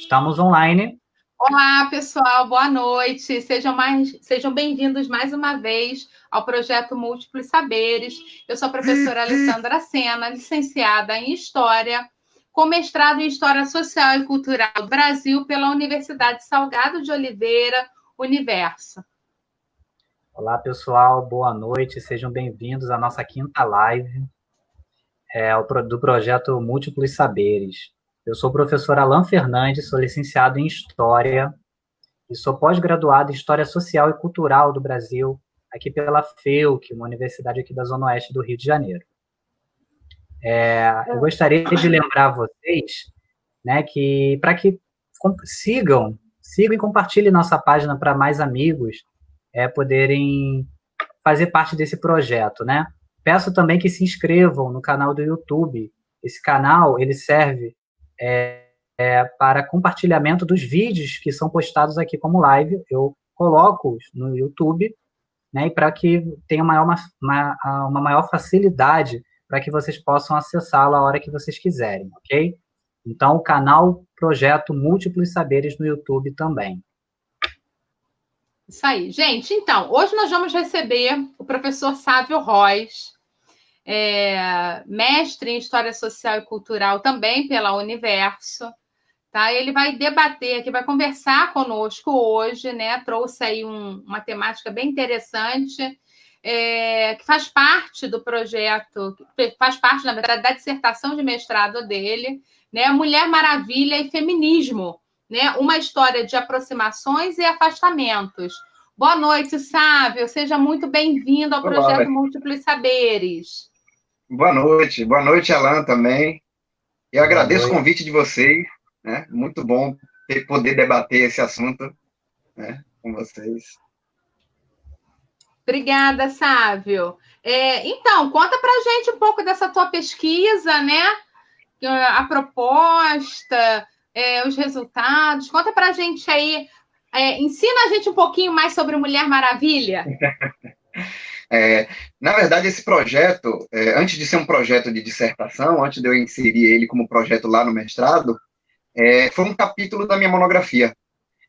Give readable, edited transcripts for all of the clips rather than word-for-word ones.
Estamos online. Olá, pessoal, boa noite. Sejam bem-vindos mais uma vez ao projeto Múltiplos Saberes. Eu sou a professora Alessandra Sena, licenciada em História, com mestrado em História Social e Cultural do Brasil pela Universidade Salgado de Oliveira, Universo. Olá, pessoal, boa noite. Sejam bem-vindos à nossa quinta live do projeto Múltiplos Saberes. Eu sou o professor Alan Fernandes, sou licenciado em História e sou pós-graduado em História Social e Cultural do Brasil, aqui pela FEUC, uma universidade aqui da Zona Oeste do Rio de Janeiro. Eu gostaria de lembrar vocês, né, que para que sigam e compartilhem nossa página para mais amigos poderem fazer parte desse projeto, né? Peço também que se inscrevam no canal do YouTube. Esse canal, ele serve para compartilhamento dos vídeos que são postados aqui como live. Eu coloco no YouTube, né, e para que tenha uma maior facilidade para que vocês possam acessá-lo a hora que vocês quiserem, ok? Então, o canal Projeto Múltiplos Saberes no YouTube também. Isso aí. Gente, então, hoje nós vamos receber o professor Sávio Rois, mestre em História Social e Cultural também pela Universo. Tá? Ele vai debater aqui, vai conversar conosco hoje, né? Trouxe aí uma temática bem interessante, que faz parte do projeto, faz parte, na verdade, da dissertação de mestrado dele, né? Mulher Maravilha e Feminismo, né? Uma história de aproximações e afastamentos. Boa noite, Sávio. Seja muito bem-vindo ao projeto Múltiplos Saberes. Boa noite, Alan, também. Eu agradeço o convite de vocês, né? Muito bom poder debater esse assunto, né, com vocês. Obrigada, Sávio. Então, conta pra gente um pouco dessa tua pesquisa, né? A proposta, os resultados. Conta pra gente aí, ensina a gente um pouquinho mais sobre Mulher Maravilha. Na verdade, esse projeto, antes de ser um projeto de dissertação, antes de eu inserir ele como projeto lá no mestrado, foi um capítulo da minha monografia.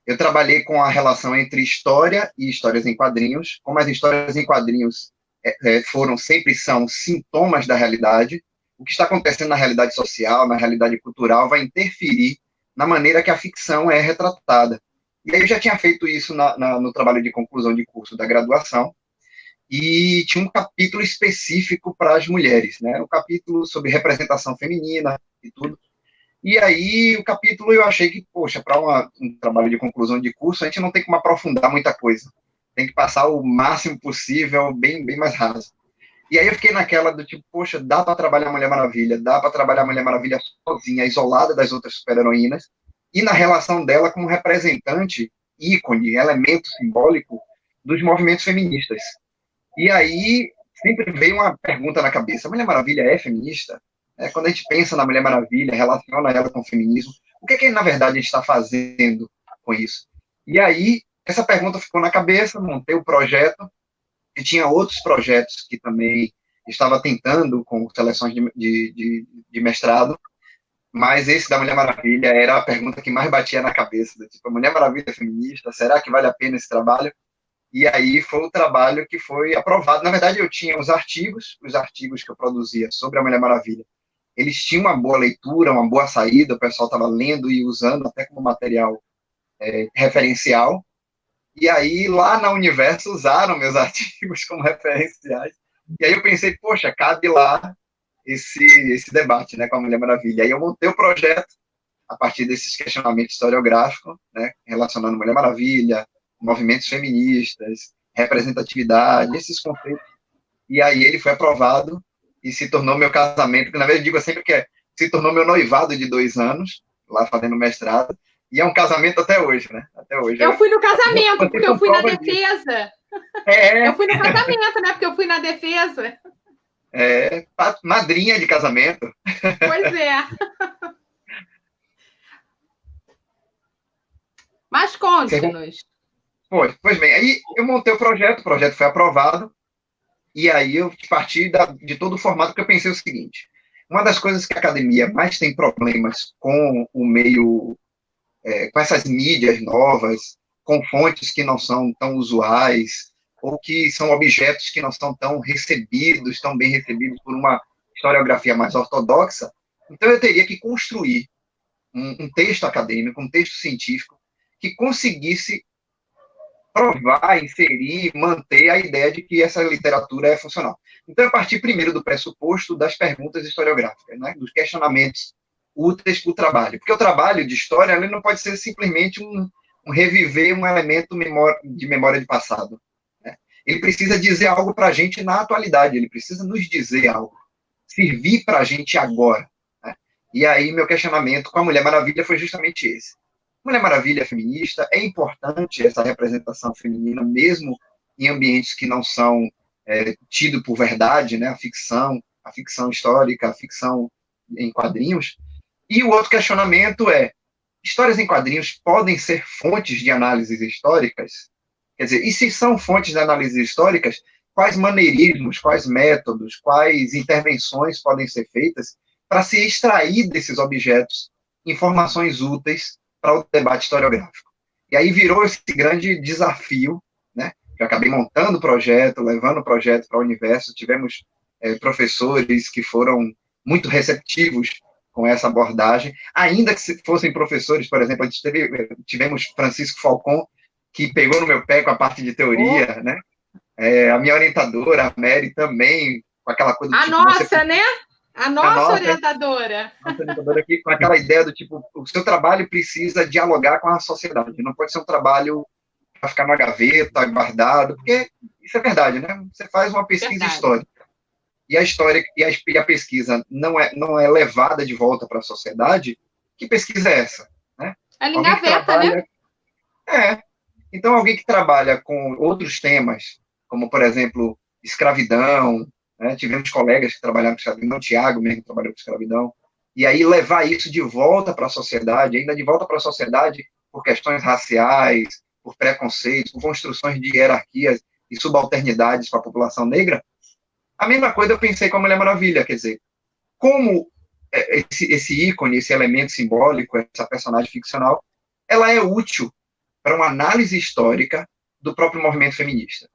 Eu trabalhei com a relação entre história e histórias em quadrinhos, como as histórias em quadrinhos sempre são sintomas da realidade. O que está acontecendo na realidade social, na realidade cultural, vai interferir na maneira que a ficção é retratada. E aí eu já tinha feito isso no trabalho de conclusão de curso da graduação, e tinha um capítulo específico para as mulheres, né? Um capítulo sobre representação feminina e tudo. E aí, o capítulo, eu achei que, poxa, para um trabalho de conclusão de curso, a gente não tem como aprofundar muita coisa. Tem que passar o máximo possível, bem mais raso. E aí eu fiquei naquela do tipo, poxa, dá para trabalhar a Mulher Maravilha, dá para trabalhar a Mulher Maravilha sozinha, isolada das outras super-heroínas, e na relação dela como representante, ícone, elemento simbólico dos movimentos feministas. E aí, sempre veio uma pergunta na cabeça, a Mulher Maravilha é feminista? Quando a gente pensa na Mulher Maravilha, relaciona ela com o feminismo, o que na verdade, a gente está fazendo com isso? E aí, essa pergunta ficou na cabeça, montei o projeto, e tinha outros projetos que também estava tentando com seleções de mestrado, mas esse da Mulher Maravilha era a pergunta que mais batia na cabeça, tipo, a Mulher Maravilha é feminista, será que vale a pena esse trabalho? E aí foi o trabalho que foi aprovado. Na verdade, eu tinha os artigos que eu produzia sobre a Mulher Maravilha. Eles tinham uma boa leitura, uma boa saída, o pessoal estava lendo e usando até como material referencial. E aí, lá na Universo, usaram meus artigos como referenciais. E aí eu pensei, poxa, cabe lá esse debate, né, com a Mulher Maravilha. Aí eu montei o projeto a partir desses questionamentos historiográficos, né, relacionando Mulher Maravilha, movimentos feministas, representatividade, esses conceitos. E aí ele foi aprovado e se tornou meu casamento, que na verdade eu digo sempre que se tornou meu noivado de 2 anos, lá fazendo mestrado, e é um casamento até hoje, né? Até hoje. Eu fui no casamento, porque eu fui na defesa. Eu fui no casamento, né? Porque eu fui na defesa. Madrinha de casamento. Pois é. Mas conte-nos. Pois bem, aí eu montei o projeto foi aprovado, e aí eu parti de todo o formato, porque eu pensei o seguinte, uma das coisas que a academia mais tem problemas com o meio com essas mídias novas, com fontes que não são tão usuais, ou que são objetos que não são tão recebidos, tão bem recebidos por uma historiografia mais ortodoxa. Então, eu teria que construir um texto acadêmico, um texto científico, que conseguisse provar, inserir, manter a ideia de que essa literatura é funcional. Então, eu parti primeiro do pressuposto das perguntas historiográficas, né, dos questionamentos úteis para o trabalho. Porque o trabalho de história ele não pode ser simplesmente um reviver um elemento de memória de passado. Né? Ele precisa dizer algo para a gente na atualidade, ele precisa nos dizer algo, servir para a gente agora. Né? E aí, meu questionamento com a Mulher Maravilha foi justamente esse. Mulher Maravilha é feminista, é importante essa representação feminina, mesmo em ambientes que não são tidos por verdade, né? A ficção histórica, a ficção em quadrinhos. E o outro questionamento é, histórias em quadrinhos podem ser fontes de análises históricas? Quer dizer, e se são fontes de análises históricas, quais maneirismos, quais métodos, quais intervenções podem ser feitas para se extrair desses objetos informações úteis para o debate historiográfico? E aí virou esse grande desafio, né? Eu acabei montando o projeto, levando o projeto para o universo, tivemos professores que foram muito receptivos com essa abordagem, ainda que fossem professores, por exemplo, tivemos Francisco Falcon, que pegou no meu pé com a parte de teoria, né? A minha orientadora, a Mary, também, com aquela coisa do tipo... Nossa, né? A nossa orientadora. Nossa orientadora aqui, com aquela ideia do tipo, o seu trabalho precisa dialogar com a sociedade, não pode ser um trabalho para ficar na gaveta, guardado, porque isso é verdade, né? Você faz uma pesquisa histórica, e a história e a pesquisa não é levada de volta para a sociedade, que pesquisa é essa? Né? Ela engaveta, né? Então, alguém que trabalha com outros temas, como, por exemplo, escravidão, né? Tivemos colegas que trabalharam com escravidão, Tiago mesmo trabalhou com escravidão, e aí levar isso de volta para a sociedade, ainda de volta para a sociedade por questões raciais, por preconceitos, por construções de hierarquias e subalternidades para a população negra. A mesma coisa eu pensei com a Mulher Maravilha, quer dizer, como esse ícone, esse elemento simbólico, essa personagem ficcional, ela é útil para uma análise histórica do próprio movimento feminista.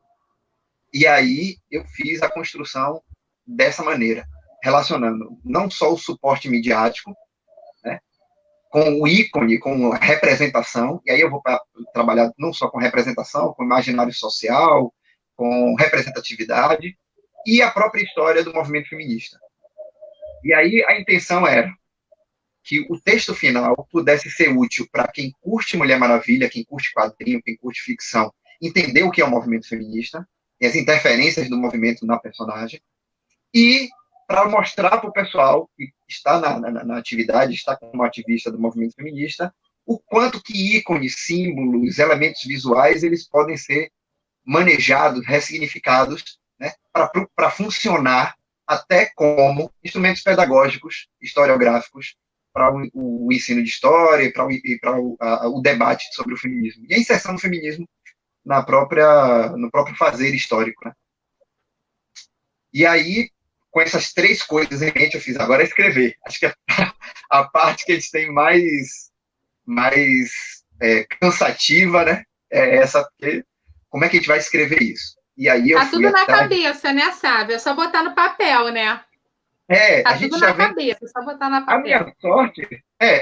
E aí eu fiz a construção dessa maneira, relacionando não só o suporte midiático, né, com o ícone, com a representação, e aí eu vou trabalhar não só com representação, com imaginário social, com representatividade, e a própria história do movimento feminista. E aí a intenção era que o texto final pudesse ser útil para quem curte Mulher Maravilha, quem curte quadrinho, quem curte ficção, entender o que é o movimento feminista, e as interferências do movimento na personagem, e para mostrar para o pessoal que está na atividade, está como ativista do movimento feminista, o quanto que ícones, símbolos, elementos visuais, eles podem ser manejados, ressignificados, né, para funcionar até como instrumentos pedagógicos, historiográficos, para o ensino de história e para o debate sobre o feminismo. E a inserção do feminismo no próprio fazer histórico. Né? E aí, com essas três coisas em mente, eu fiz agora escrever. Acho que a parte que eles têm mais cansativa, né, é essa, como é que a gente vai escrever isso? E aí eu tudo na cabeça, né, Sávio? É só botar no papel, né? A gente tudo já na cabeça, é só botar na papel.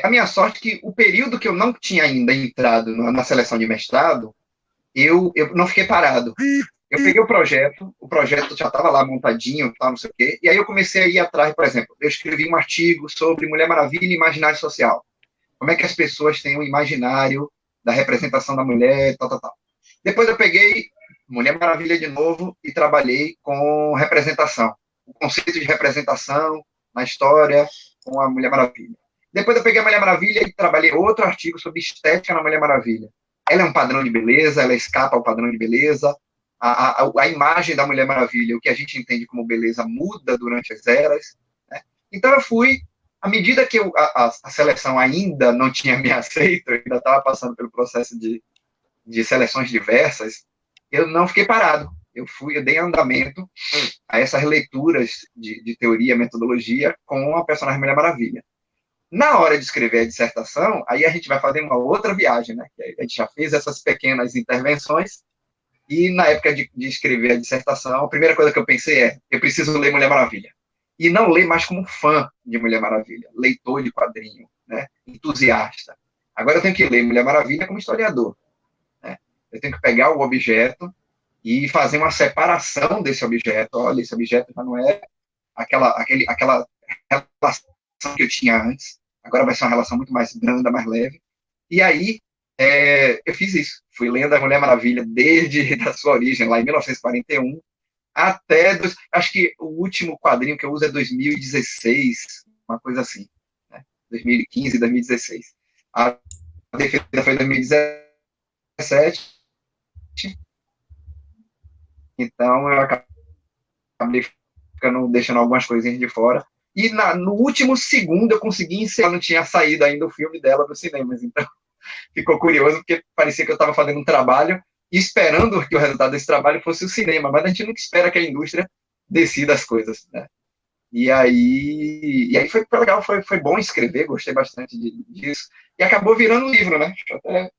A minha sorte é que o período que eu não tinha ainda entrado na seleção de mestrado, eu não fiquei parado. Eu peguei o projeto já estava lá montadinho, não sei o quê, e aí eu comecei a ir atrás, por exemplo, eu escrevi um artigo sobre Mulher Maravilha e imaginário social. Como é que as pessoas têm um imaginário da representação da mulher, tal. Depois eu peguei Mulher Maravilha de novo e trabalhei com representação. O conceito de representação na história com a Mulher Maravilha. Depois eu peguei a Mulher Maravilha e trabalhei outro artigo sobre estética na Mulher Maravilha. Ela é um padrão de beleza, ela escapa ao padrão de beleza, a imagem da Mulher Maravilha, o que a gente entende como beleza, muda durante as eras. Né? Então eu fui, à medida que a seleção ainda não tinha me aceito, eu ainda estava passando pelo processo de seleções diversas, eu não fiquei parado. Eu dei andamento a essas leituras de teoria, metodologia, com a personagem Mulher Maravilha. Na hora de escrever a dissertação, aí a gente vai fazer uma outra viagem, né? A gente já fez essas pequenas intervenções, e na época de escrever a dissertação, a primeira coisa que eu pensei eu preciso ler Mulher Maravilha. E não ler mais como fã de Mulher Maravilha, leitor de quadrinho, né? Entusiasta. Agora eu tenho que ler Mulher Maravilha como historiador, né? Eu tenho que pegar o objeto e fazer uma separação desse objeto. Olha, esse objeto já não é aquela relação que eu tinha antes, agora vai ser uma relação muito mais branda, mais leve. E aí, eu fiz isso. Fui lendo a Mulher Maravilha desde a sua origem, lá em 1941, até, acho que o último quadrinho que eu uso é 2016, uma coisa assim, né? 2015, 2016. A defesa foi em 2017, então eu acabei deixando algumas coisinhas de fora. E no último segundo eu consegui encerrar, não tinha saído ainda o filme dela nos cinemas, então ficou curioso, porque parecia que eu estava fazendo um trabalho e esperando que o resultado desse trabalho fosse o cinema, mas a gente nunca espera que a indústria decida as coisas, né? E aí foi legal, foi bom escrever, gostei bastante disso, e acabou virando um livro, né? Deixa eu até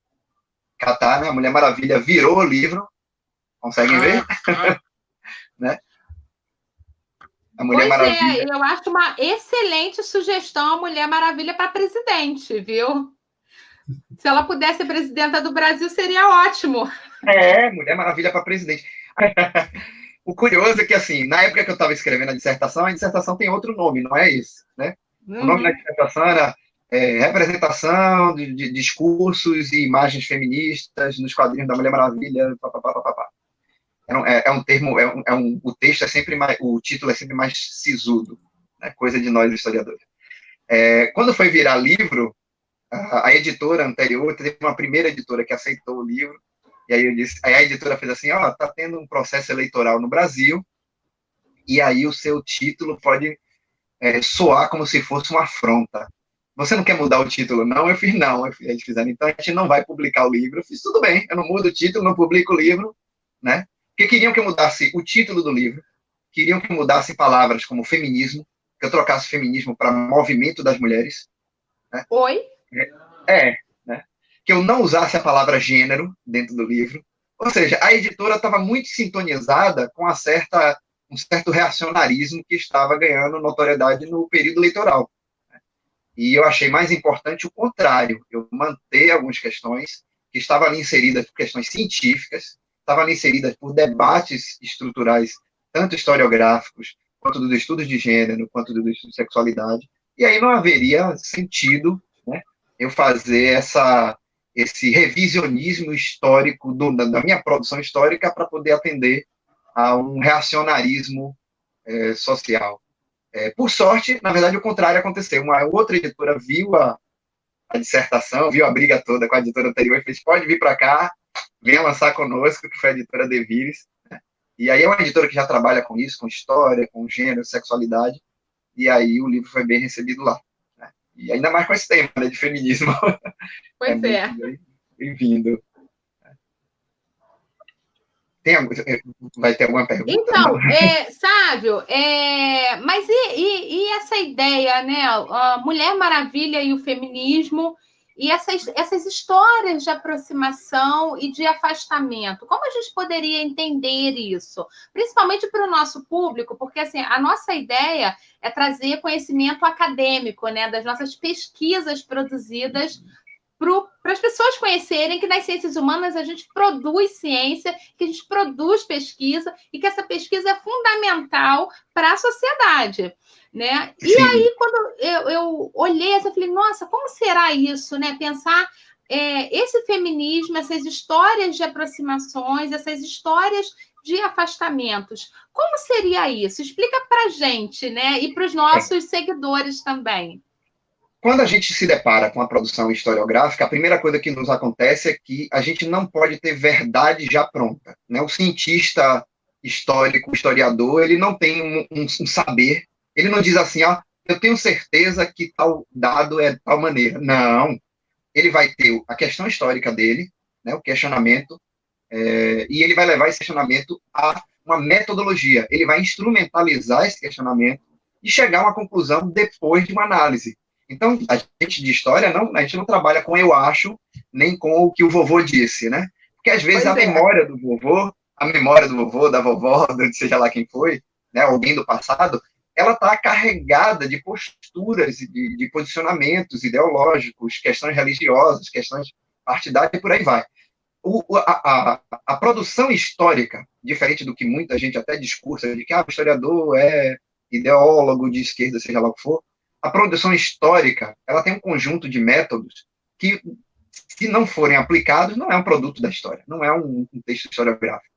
catar, né? A Mulher Maravilha virou o livro, conseguem ver? Né? A Mulher Maravilha. Eu acho uma excelente sugestão a Mulher Maravilha para presidente, viu? Se ela pudesse ser presidenta do Brasil, seria ótimo. Mulher Maravilha para presidente. O curioso é que, assim, na época que eu estava escrevendo a dissertação tem outro nome, não é esse, né? O nome da dissertação era Representação de Discursos e Imagens Feministas nos Quadrinhos da Mulher Maravilha, papapá. É um termo, o texto é sempre mais, o título é sempre mais sisudo, né? Coisa de nós historiadores. Quando foi virar livro, a editora anterior, teve uma primeira editora que aceitou o livro, e aí a editora fez assim, tá tendo um processo eleitoral no Brasil, e aí o seu título pode soar como se fosse uma afronta. Você não quer mudar o título, não? Eu fiz, não. Eles fizeram, então a gente não vai publicar o livro. Eu fiz, tudo bem, eu não mudo o título, não publico o livro, né? Porque queriam que eu mudasse o título do livro, queriam que eu mudasse palavras como feminismo, que eu trocasse feminismo para movimento das mulheres. Né? Oi? Né? Que eu não usasse a palavra gênero dentro do livro. Ou seja, a editora estava muito sintonizada com um certo reacionarismo que estava ganhando notoriedade no período eleitoral. E eu achei mais importante o contrário, eu manter algumas questões que estavam ali inseridas por questões científicas, estavam ali inseridas por debates estruturais, tanto historiográficos, quanto dos estudos de gênero, quanto dos estudos de sexualidade, e aí não haveria sentido, né, eu fazer esse revisionismo histórico da minha produção histórica para poder atender a um reacionarismo social. Por sorte, na verdade, o contrário aconteceu. Uma outra editora viu a dissertação, viu a briga toda com a editora anterior e fez, pode vir para cá, venha lançar conosco, que foi a editora Devires. Né? E aí é uma editora que já trabalha com isso, com história, com gênero, sexualidade, e aí o livro foi bem recebido lá. Né? E ainda mais com esse tema, né, de feminismo. Pois Bem-vindo. Vai ter alguma pergunta? Então, Sávio, mas e essa ideia, né? A Mulher Maravilha e o feminismo, e essas histórias de aproximação e de afastamento, como a gente poderia entender isso? Principalmente para o nosso público, porque assim, a nossa ideia é trazer conhecimento acadêmico, né? Das nossas pesquisas produzidas para as pessoas conhecerem que nas ciências humanas a gente produz ciência, que a gente produz pesquisa e que essa pesquisa é fundamental para a sociedade, né? E aí, quando eu olhei, eu falei, nossa, como será isso, né? Pensar esse feminismo, essas histórias de aproximações, essas histórias de afastamentos. Como seria isso? Explica para a gente, né? E para os nossos seguidores também. Quando a gente se depara com a produção historiográfica, a primeira coisa que nos acontece é que a gente não pode ter verdade já pronta. Né? O cientista histórico, o historiador, ele não tem um saber, ele não diz assim, eu tenho certeza que tal dado é de tal maneira. Não. Ele vai ter a questão histórica dele, né, o questionamento, e ele vai levar esse questionamento a uma metodologia. Ele vai instrumentalizar esse questionamento e chegar a uma conclusão depois de uma análise. Então, a gente de história, a gente não trabalha com eu acho, nem com o que o vovô disse, né? Porque, às vezes, a memória do vovô, da vovó, seja lá quem foi, né, alguém do passado, ela está carregada de posturas, de posicionamentos ideológicos, questões religiosas, questões partidárias, e por aí vai. A produção histórica, diferente do que muita gente até discursa, de que o historiador é ideólogo de esquerda, seja lá o que for, a produção histórica, ela tem um conjunto de métodos que, se não forem aplicados, não é um produto da história, não é um texto historiográfico.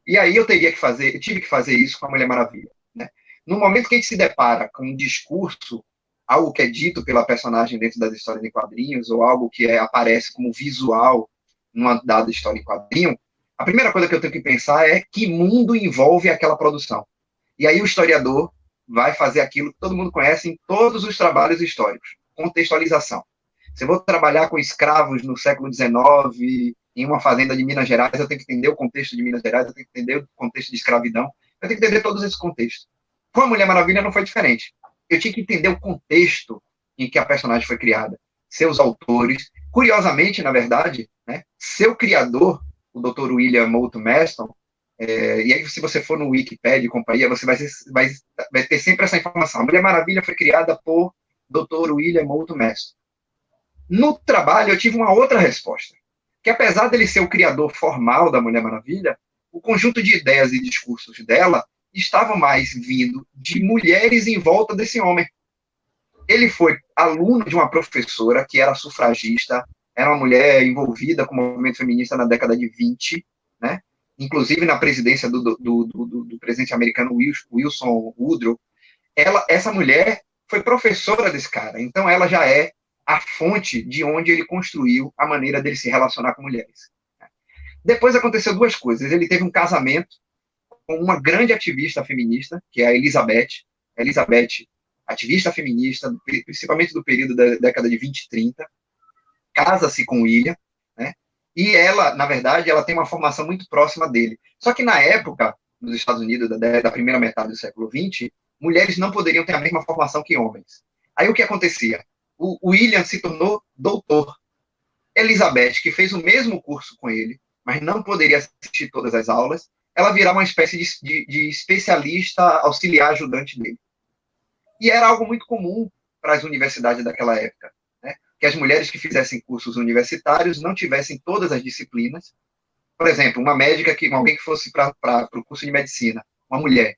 E aí eu tive que fazer isso com a Mulher Maravilha, né? No momento que a gente se depara com um discurso, algo que é dito pela personagem dentro das histórias em quadrinhos, ou algo que aparece como visual numa dada história em quadrinho, a primeira coisa que eu tenho que pensar é que mundo envolve aquela produção. E aí o historiador vai fazer aquilo que todo mundo conhece em todos os trabalhos históricos, contextualização. Se eu vou trabalhar com escravos no século XIX, em uma fazenda de Minas Gerais, eu tenho que entender o contexto de Minas Gerais, eu tenho que entender o contexto de escravidão, eu tenho que entender todos esses contextos. Com a Mulher Maravilha não foi diferente. Eu tinha que entender o contexto em que a personagem foi criada, seus autores. Curiosamente, na verdade, né, seu criador, o Dr. William Moulton Marston, e aí, se você for no Wikipedia e companhia, você vai ter sempre essa informação. A Mulher Maravilha foi criada por Dr. William Moulton Marston. No trabalho, eu tive uma outra resposta, que apesar dele ser o criador formal da Mulher Maravilha, o conjunto de ideias e discursos dela estavam mais vindo de mulheres em volta desse homem. Ele foi aluno de uma professora que era sufragista, era uma mulher envolvida com o movimento feminista na década de 20, né? Inclusive na presidência do presidente americano Wilson Woodrow. Essa mulher foi professora desse cara, então ela já é a fonte de onde ele construiu a maneira dele se relacionar com mulheres. Depois aconteceu duas coisas. Ele teve um casamento com uma grande ativista feminista, que é a Elizabeth. Elizabeth, ativista feminista, principalmente do período da década de 20 e 30, casa-se com William, né? E ela, na verdade, ela tem uma formação muito próxima dele. Só que na época, nos Estados Unidos, da primeira metade do século XX, mulheres não poderiam ter a mesma formação que homens. Aí o que acontecia? O William se tornou doutor. Elizabeth, que fez o mesmo curso com ele, mas não poderia assistir todas as aulas, ela virava uma espécie de especialista auxiliar ajudante dele. E era algo muito comum para as universidades daquela época, né? Que as mulheres que fizessem cursos universitários não tivessem todas as disciplinas. Por exemplo, uma médica, alguém que fosse para o curso de medicina, uma mulher,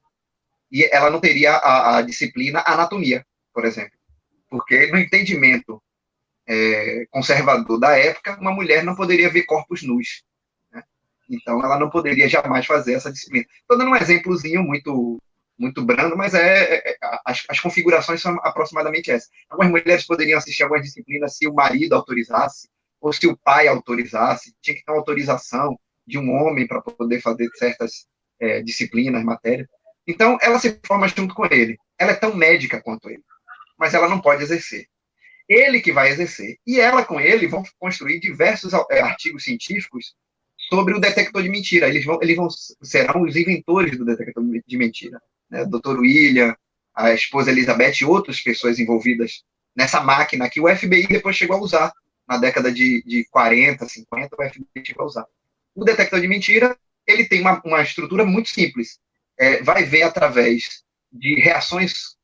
e ela não teria a disciplina anatomia, por exemplo. Porque no entendimento conservador da época, uma mulher não poderia ver corpos nus, né? Então, ela não poderia jamais fazer essa disciplina. Estou dando um exemplozinho muito, muito brando, mas as configurações são aproximadamente essas. Algumas mulheres poderiam assistir algumas disciplinas se o marido autorizasse, ou se o pai autorizasse, tinha que ter uma autorização de um homem para poder fazer certas disciplinas, matérias. Então, ela se forma junto com ele. Ela é tão médica quanto ele, mas ela não pode exercer. Ele que vai exercer. E ela com ele vão construir diversos artigos científicos sobre o detector de mentira. Eles serão os inventores do detector de mentira, né? O Dr. William, a esposa Elizabeth e outras pessoas envolvidas nessa máquina que o FBI depois chegou a usar. Na década de 40, 50, o FBI chegou a usar. O detector de mentira, ele tem uma estrutura muito simples. Vai ver através de reações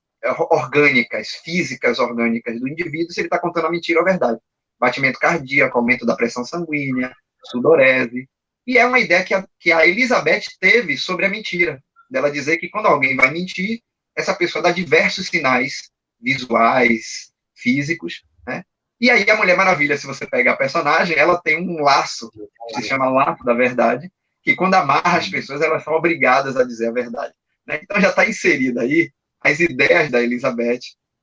orgânicas, físicas orgânicas do indivíduo, se ele está contando a mentira ou a verdade. Batimento cardíaco, aumento da pressão sanguínea, sudorese. E é uma ideia que a Elizabeth teve sobre a mentira. Dela dizer que quando alguém vai mentir, essa pessoa dá diversos sinais visuais, físicos, né? E aí a Mulher Maravilha, se você pega a personagem, ela tem um laço, que se chama laço da verdade, que quando amarra as pessoas, elas são obrigadas a dizer a verdade, né? Então já está inserida aí as ideias da Elizabeth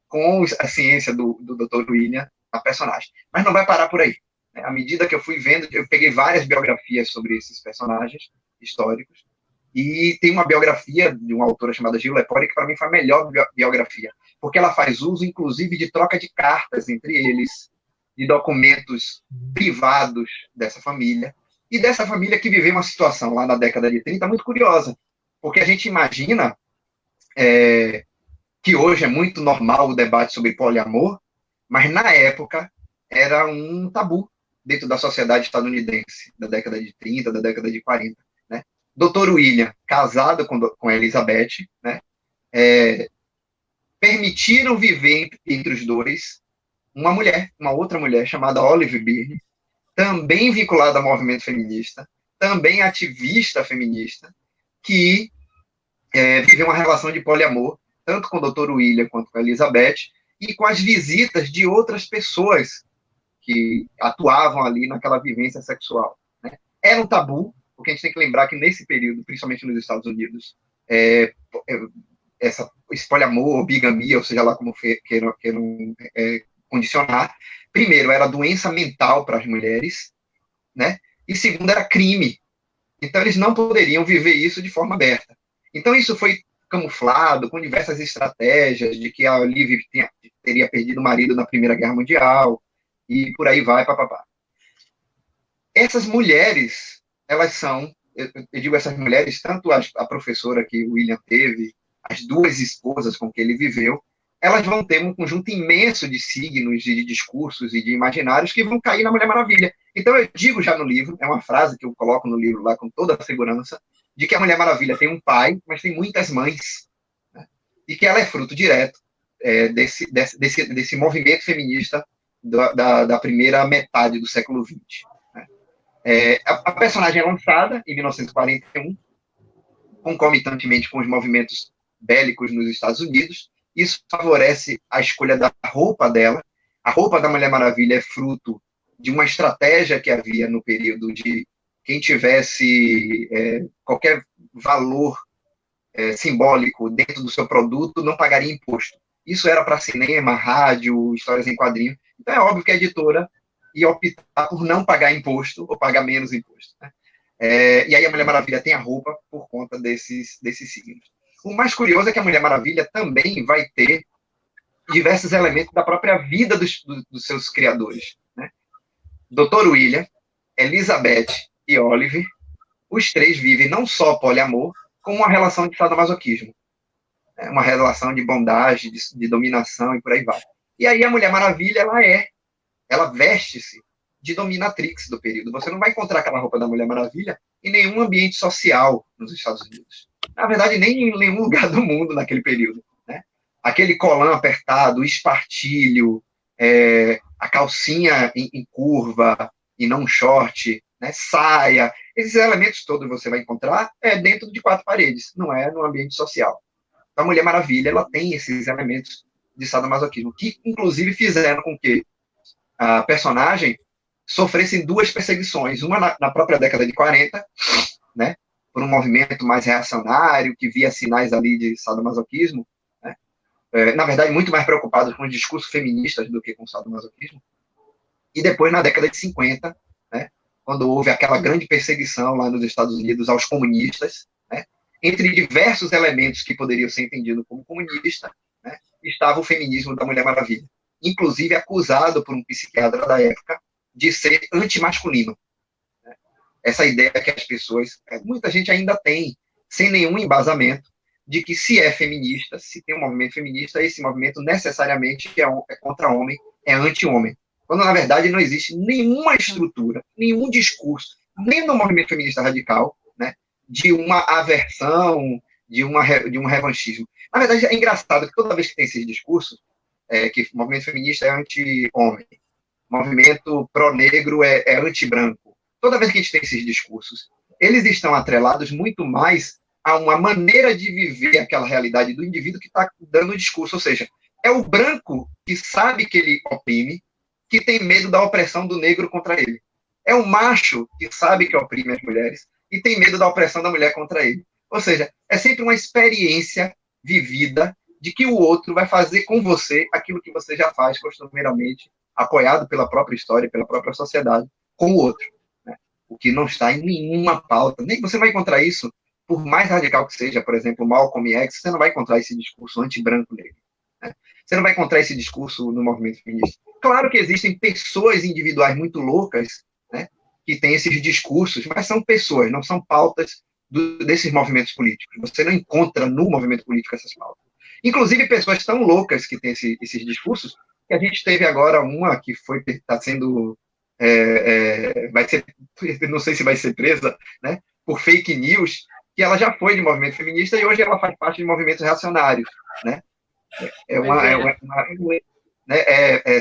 com a ciência do Dr. William, a personagem. Mas não vai parar por aí, né? À medida que eu fui vendo, eu peguei várias biografias sobre esses personagens históricos, e tem uma biografia de uma autora chamada Gil Lepore, que para mim foi a melhor biografia, porque ela faz uso, inclusive, de troca de cartas entre eles, de documentos privados dessa família, e dessa família que viveu uma situação lá na década de 30 muito curiosa, porque a gente imagina que hoje é muito normal o debate sobre poliamor, Mas, na época, era um tabu dentro da sociedade estadunidense, da década de 30, da década de 40. Né? Dr. William, casado com Elizabeth, né? Permitiram viver entre os dois uma outra mulher chamada Olive Byrne, também vinculada ao movimento feminista, também ativista feminista, que viveu uma relação de poliamor, tanto com o Dr. William quanto com a Elizabeth, e com as visitas de outras pessoas que atuavam ali naquela vivência sexual. Né? Era um tabu, porque a gente tem que lembrar que nesse período, principalmente nos Estados Unidos, esse poliamor, bigamia, ou seja lá como queiram condicionar, primeiro, era doença mental para as mulheres, né? E segundo, era crime. Então, eles não poderiam viver isso de forma aberta. Então, isso foi camuflado com diversas estratégias de que a Olive teria perdido o marido na Primeira Guerra Mundial, e por aí vai, papapá. Essas mulheres, elas são, eu digo essas mulheres, tanto a professora que o William teve, as duas esposas com que ele viveu, elas vão ter um conjunto imenso de signos, de discursos e de imaginários que vão cair na Mulher Maravilha. Então, eu digo já no livro, é uma frase que eu coloco no livro lá com toda a segurança, de que a Mulher Maravilha tem um pai, mas tem muitas mães, né? E que ela é fruto direto desse movimento feminista da primeira metade do século XX. Né? A personagem é lançada em 1941, concomitantemente com os movimentos bélicos nos Estados Unidos. Isso favorece a escolha da roupa dela. A roupa da Mulher Maravilha é fruto de uma estratégia que havia no período de quem tivesse qualquer valor simbólico dentro do seu produto não pagaria imposto. Isso era para cinema, rádio, histórias em quadrinho. Então é óbvio que a editora ia optar por não pagar imposto ou pagar menos imposto. Né? E aí a Mulher Maravilha tem a roupa por conta desses signos. O mais curioso é que a Mulher Maravilha também vai ter diversos elementos da própria vida dos seus criadores. Né? Dr. William, Elizabeth e Olive, os três vivem não só poliamor, como uma relação de sadomasoquismo. Uma relação de bondade, de dominação e por aí vai. E aí a Mulher Maravilha, ela veste-se de dominatrix do período. Você não vai encontrar aquela roupa da Mulher Maravilha em nenhum ambiente social nos Estados Unidos. Na verdade, nem em nenhum lugar do mundo naquele período. Né? Aquele colã apertado, o espartilho, a calcinha em curva e não short, né? Saia, esses elementos todos você vai encontrar dentro de quatro paredes, não é no ambiente social. A Mulher Maravilha, ela tem esses elementos de sadomasoquismo, que inclusive fizeram com que a personagem sofresse duas perseguições, uma na própria década de 40, né, por um movimento mais reacionário, que via sinais ali de sadomasoquismo, né, na verdade, muito mais preocupados com os discursos feministas do que com o sadomasoquismo, e depois, na década de 50, né, quando houve aquela grande perseguição lá nos Estados Unidos aos comunistas, né, entre diversos elementos que poderiam ser entendidos como comunista, né, estava o feminismo da Mulher Maravilha, inclusive acusado por um psiquiatra da época de ser antimasculino. Né? Essa ideia que as pessoas, muita gente ainda tem, sem nenhum embasamento, de que se é feminista, se tem um movimento feminista, esse movimento necessariamente é contra homem, é anti-homem. Quando, na verdade, não existe nenhuma estrutura, nenhum discurso, nem no movimento feminista radical, né, de uma aversão, de um revanchismo. Na verdade, é engraçado que toda vez que tem esses discursos, que o movimento feminista é anti-homem, o movimento pró-negro é anti-branco, toda vez que a gente tem esses discursos, eles estão atrelados muito mais a uma maneira de viver aquela realidade do indivíduo que está dando o discurso, ou seja, é o branco que sabe que ele oprime, que tem medo da opressão do negro contra ele. É o macho que sabe que oprime as mulheres e tem medo da opressão da mulher contra ele. Ou seja, é sempre uma experiência vivida de que o outro vai fazer com você aquilo que você já faz costumeiramente, apoiado pela própria história, pela própria sociedade, com o outro. Né? O que não está em nenhuma pauta. Nem você vai encontrar isso, por mais radical que seja, por exemplo, Malcolm X, você não vai encontrar esse discurso anti-branco negro. Né? Você não vai encontrar esse discurso no movimento feminista. Claro que existem pessoas individuais muito loucas, né, que têm esses discursos, mas são pessoas, não são pautas desses movimentos políticos. Você não encontra no movimento político essas pautas. Inclusive, pessoas tão loucas que têm esses discursos que a gente teve agora uma que está sendo, vai ser, não sei se vai ser presa, né, por fake news, que ela já foi de movimento feminista e hoje ela faz parte de movimentos reacionários, né?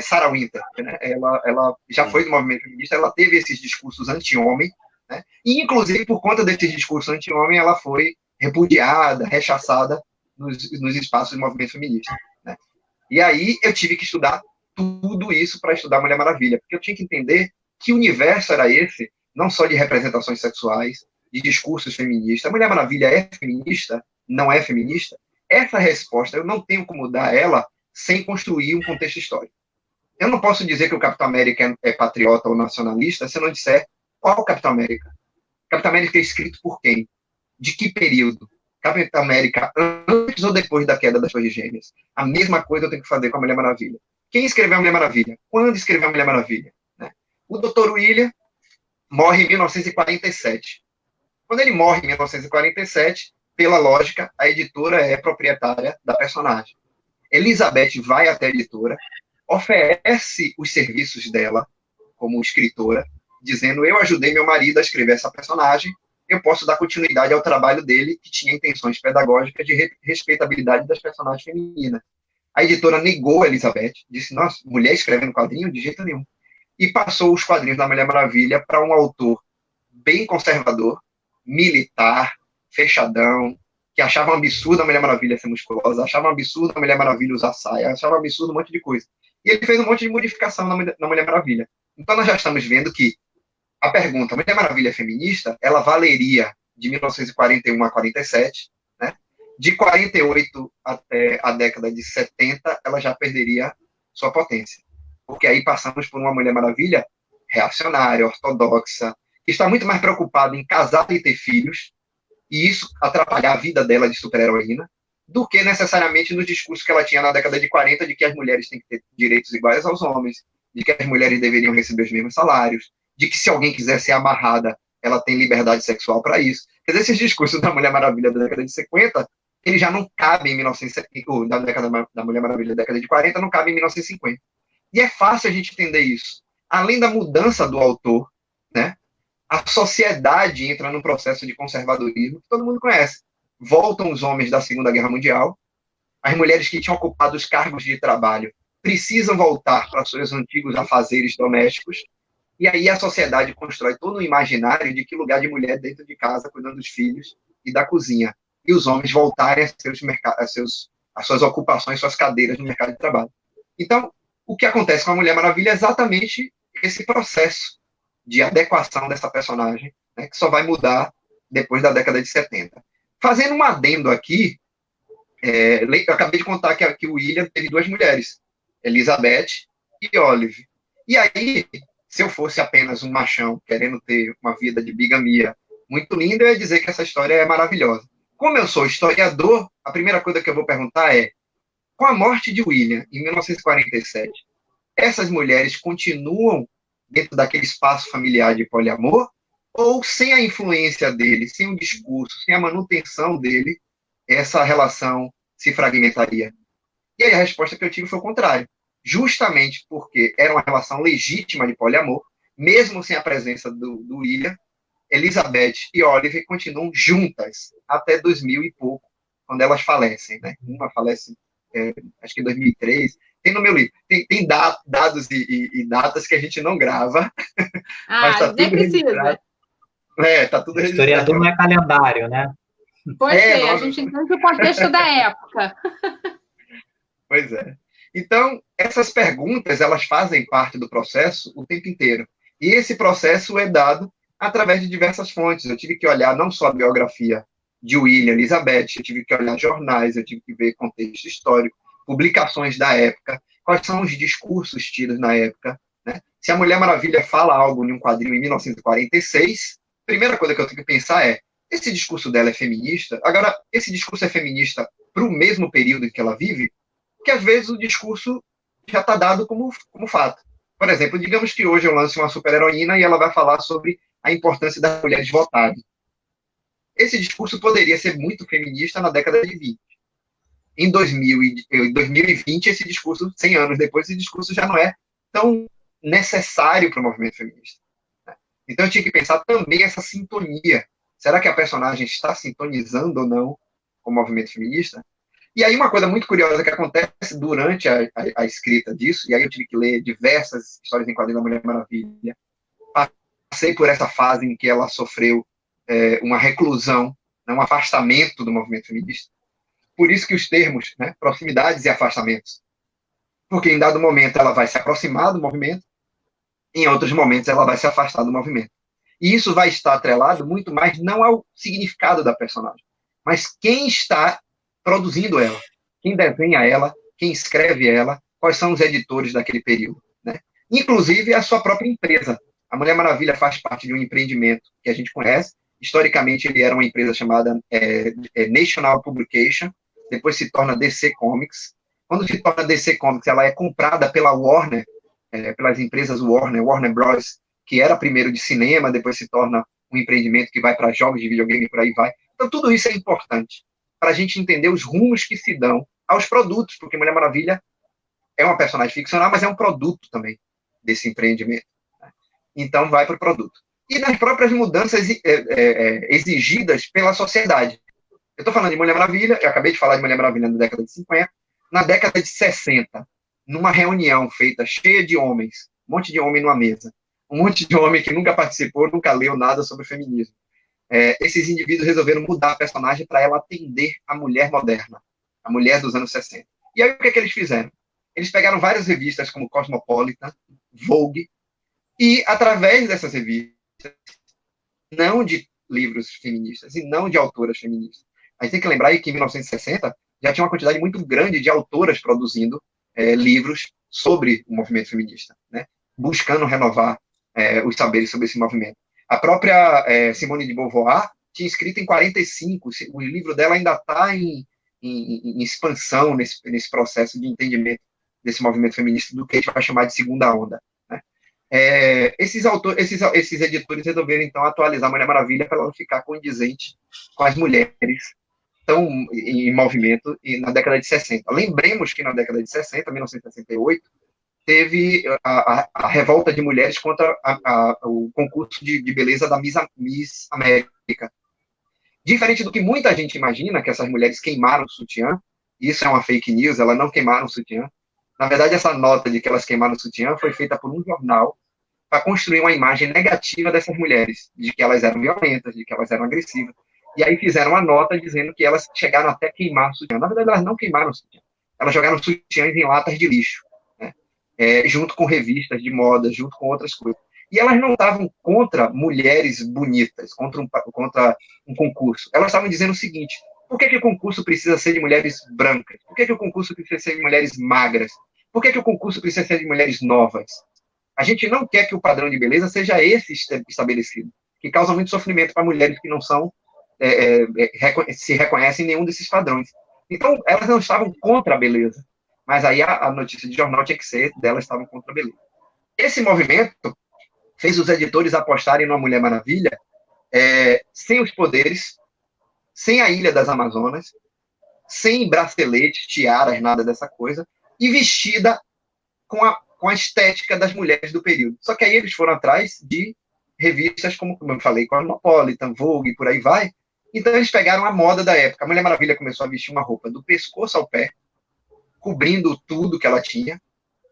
Sarah Winter, né? Ela já foi do movimento feminista, ela teve esses discursos anti-homem, né? E, inclusive, por conta desses discursos anti-homem, ela foi repudiada, rechaçada nos espaços do movimento feminista, né? E aí eu tive que estudar tudo isso para estudar Mulher Maravilha, porque eu tinha que entender que universo era esse, não só de representações sexuais, de discursos feministas. A Mulher Maravilha é feminista? Não é feminista? Essa resposta, eu não tenho como dar ela sem construir um contexto histórico. Eu não posso dizer que o Capitão América é patriota ou nacionalista se eu não disser qual o Capitão América. Capitão América é escrito por quem? De que período? Capitão América antes ou depois da queda das Torres Gêmeas? A mesma coisa eu tenho que fazer com a Mulher Maravilha. Quem escreveu a Mulher Maravilha? Quando escreveu a Mulher Maravilha? Né? O Dr. William morre em 1947. Quando ele morre em 1947, pela lógica, a editora é proprietária da personagem. Elizabeth vai até a editora, oferece os serviços dela como escritora, dizendo: eu ajudei meu marido a escrever essa personagem, eu posso dar continuidade ao trabalho dele, que tinha intenções pedagógicas de respeitabilidade das personagens femininas. A editora negou a Elizabeth, disse: nossa, mulher escrevendo quadrinho? De jeito nenhum. E passou os quadrinhos da Mulher Maravilha para um autor bem conservador, militar, fechadão, que achava um absurdo a Mulher Maravilha ser musculosa, achava um absurdo a Mulher Maravilha usar saia, achava um absurdo um monte de coisa. E ele fez um monte de modificação na Mulher Maravilha. Então nós já estamos vendo que a pergunta, Mulher Maravilha é feminista, ela valeria de 1941 a 47, né? De 48 até a década de 70, ela já perderia sua potência. Porque aí passamos por uma Mulher Maravilha reacionária, ortodoxa, que está muito mais preocupada em casar e ter filhos, e isso atrapalhar a vida dela de super-heroína, do que necessariamente nos discursos que ela tinha na década de 40, de que as mulheres têm que ter direitos iguais aos homens, de que as mulheres deveriam receber os mesmos salários, de que se alguém quiser ser amarrada, ela tem liberdade sexual para isso. Quer dizer, esses discursos da Mulher Maravilha da década de 50, eles já não cabem em 1950, da década da Mulher Maravilha da década de 40, não cabem em 1950. E é fácil a gente entender isso. Além da mudança do autor, né, a sociedade entra num processo de conservadorismo que todo mundo conhece. Voltam os homens da Segunda Guerra Mundial, as mulheres que tinham ocupado os cargos de trabalho precisam voltar para seus antigos afazeres domésticos, e aí a sociedade constrói todo um imaginário de que lugar de mulher dentro de casa, cuidando dos filhos e da cozinha, e os homens voltarem às suas ocupações, suas cadeiras no mercado de trabalho. Então, o que acontece com a Mulher Maravilha é exatamente esse processo de adequação dessa personagem, né, que só vai mudar depois da década de 70. Fazendo um adendo aqui, eu acabei de contar que o William teve duas mulheres, Elizabeth e Olive. E aí, se eu fosse apenas um machão querendo ter uma vida de bigamia muito linda, eu ia dizer que essa história é maravilhosa. Como eu sou historiador, a primeira coisa que eu vou perguntar é: com a morte de William, em 1947, essas mulheres continuam dentro daquele espaço familiar de poliamor, ou sem a influência dele, sem o discurso, sem a manutenção dele, essa relação se fragmentaria? E aí a resposta que eu tive foi o contrário. Justamente porque era uma relação legítima de poliamor, mesmo sem a presença do William, Elizabeth e Olive continuam juntas até 2000 e pouco, quando elas falecem, né? Uma falece, acho que em 2003. Tem no meu livro, tem dados e datas que a gente não grava. Mas tá nem precisa. Tá tudo registrado. Historiador não é calendário, né? Pois é, a gente entende o contexto da época. Pois é. Então, essas perguntas, elas fazem parte do processo o tempo inteiro. E esse processo é dado através de diversas fontes. Eu tive que olhar não só a biografia de William, Elizabeth, eu tive que olhar jornais, eu tive que ver contexto histórico, publicações da época, quais são os discursos tidos na época, né? Se a Mulher Maravilha fala algo em um quadrinho em 1946, a primeira coisa que eu tenho que pensar é: esse discurso dela é feminista? Agora, esse discurso é feminista para o mesmo período em que ela vive? Porque às vezes o discurso já está dado como fato. Por exemplo, digamos que hoje eu lance uma super-heroína e ela vai falar sobre a importância das mulheres votarem. Esse discurso poderia ser muito feminista na década de 20. em 2020, esse discurso, 100 anos depois, esse discurso já não é tão necessário para o movimento feminista. Né? Então eu tinha que pensar também essa sintonia. Será que a personagem está sintonizando ou não com o movimento feminista? E aí uma coisa muito curiosa que acontece durante a escrita disso, e aí eu tive que ler diversas histórias em quadrinhos da Mulher Maravilha, passei por essa fase em que ela sofreu uma reclusão, um afastamento do movimento feminista. Por isso que os termos, né, proximidades e afastamentos. Porque em dado momento ela vai se aproximar do movimento, em outros momentos ela vai se afastar do movimento. E isso vai estar atrelado muito mais não ao significado da personagem, mas quem está produzindo ela, quem desenha ela, quem escreve ela, quais são os editores daquele período, né? Inclusive a sua própria empresa. A Mulher Maravilha faz parte de um empreendimento que a gente conhece. Historicamente, ele era uma empresa chamada National Publication, depois se torna DC Comics. Quando se torna DC Comics, ela é comprada pela Warner, pelas empresas Warner Bros., que era primeiro de cinema, depois se torna um empreendimento que vai para jogos de videogame e por aí vai. Então, tudo isso é importante para a gente entender os rumos que se dão aos produtos, porque Mulher Maravilha é uma personagem ficcional, mas é um produto também desse empreendimento. Né? Então, vai para o produto. E nas próprias mudanças exigidas pela sociedade. Eu estou falando de Mulher Maravilha, eu acabei de falar de Mulher Maravilha na década de 50, na década de 60, numa reunião feita cheia de homens, um monte de homem numa mesa, um monte de homem que nunca participou, nunca leu nada sobre feminismo. Esses indivíduos resolveram mudar a personagem para ela atender a mulher moderna, a mulher dos anos 60. E aí o que eles fizeram? Eles pegaram várias revistas como Cosmopolitan, Vogue, e através dessas revistas, não de livros feministas e não de autoras feministas. A gente tem que lembrar aí que em 1960 já tinha uma quantidade muito grande de autoras produzindo livros sobre o movimento feminista, né? Buscando renovar os saberes sobre esse movimento. A própria Simone de Beauvoir tinha escrito em 45, o livro dela ainda está em expansão nesse processo de entendimento desse movimento feminista, do que a gente vai chamar de segunda onda. Né? Esses editores resolveram, então, atualizar a Mulher Maravilha para ela ficar condizente com as mulheres estão em movimento na década de 60. Lembremos que na década de 60, 1968, teve a revolta de mulheres contra o concurso de beleza da Miss América. Diferente do que muita gente imagina, que essas mulheres queimaram o sutiã, isso é uma fake news, elas não queimaram o sutiã. Na verdade, essa nota de que elas queimaram o sutiã foi feita por um jornal para construir uma imagem negativa dessas mulheres, de que elas eram violentas, de que elas eram agressivas. E aí fizeram uma nota dizendo que elas chegaram até queimar o sutiã. Na verdade, elas não queimaram o sutiã. Elas jogaram sutiãs em latas de lixo, né? Junto com revistas de moda, junto com outras coisas. E elas não estavam contra mulheres bonitas, contra um concurso. Elas estavam dizendo o seguinte: por que o concurso precisa ser de mulheres brancas? Por que o concurso precisa ser de mulheres magras? Por que o concurso precisa ser de mulheres novas? A gente não quer que o padrão de beleza seja esse estabelecido, que causa muito sofrimento para mulheres que não são se reconhecem em nenhum desses padrões. Então, elas não estavam contra a beleza, mas aí a notícia de jornal tinha que ser delas estavam contra a beleza. Esse movimento fez os editores apostarem numa Mulher Maravilha sem os poderes, sem a Ilha das Amazonas, sem braceletes, tiaras, nada dessa coisa, e vestida com a estética das mulheres do período. Só que aí eles foram atrás de revistas, como eu falei, Cosmopolitan, Vogue, por aí vai. Então eles pegaram a moda da época. A Mulher Maravilha começou a vestir uma roupa do pescoço ao pé, cobrindo tudo que ela tinha,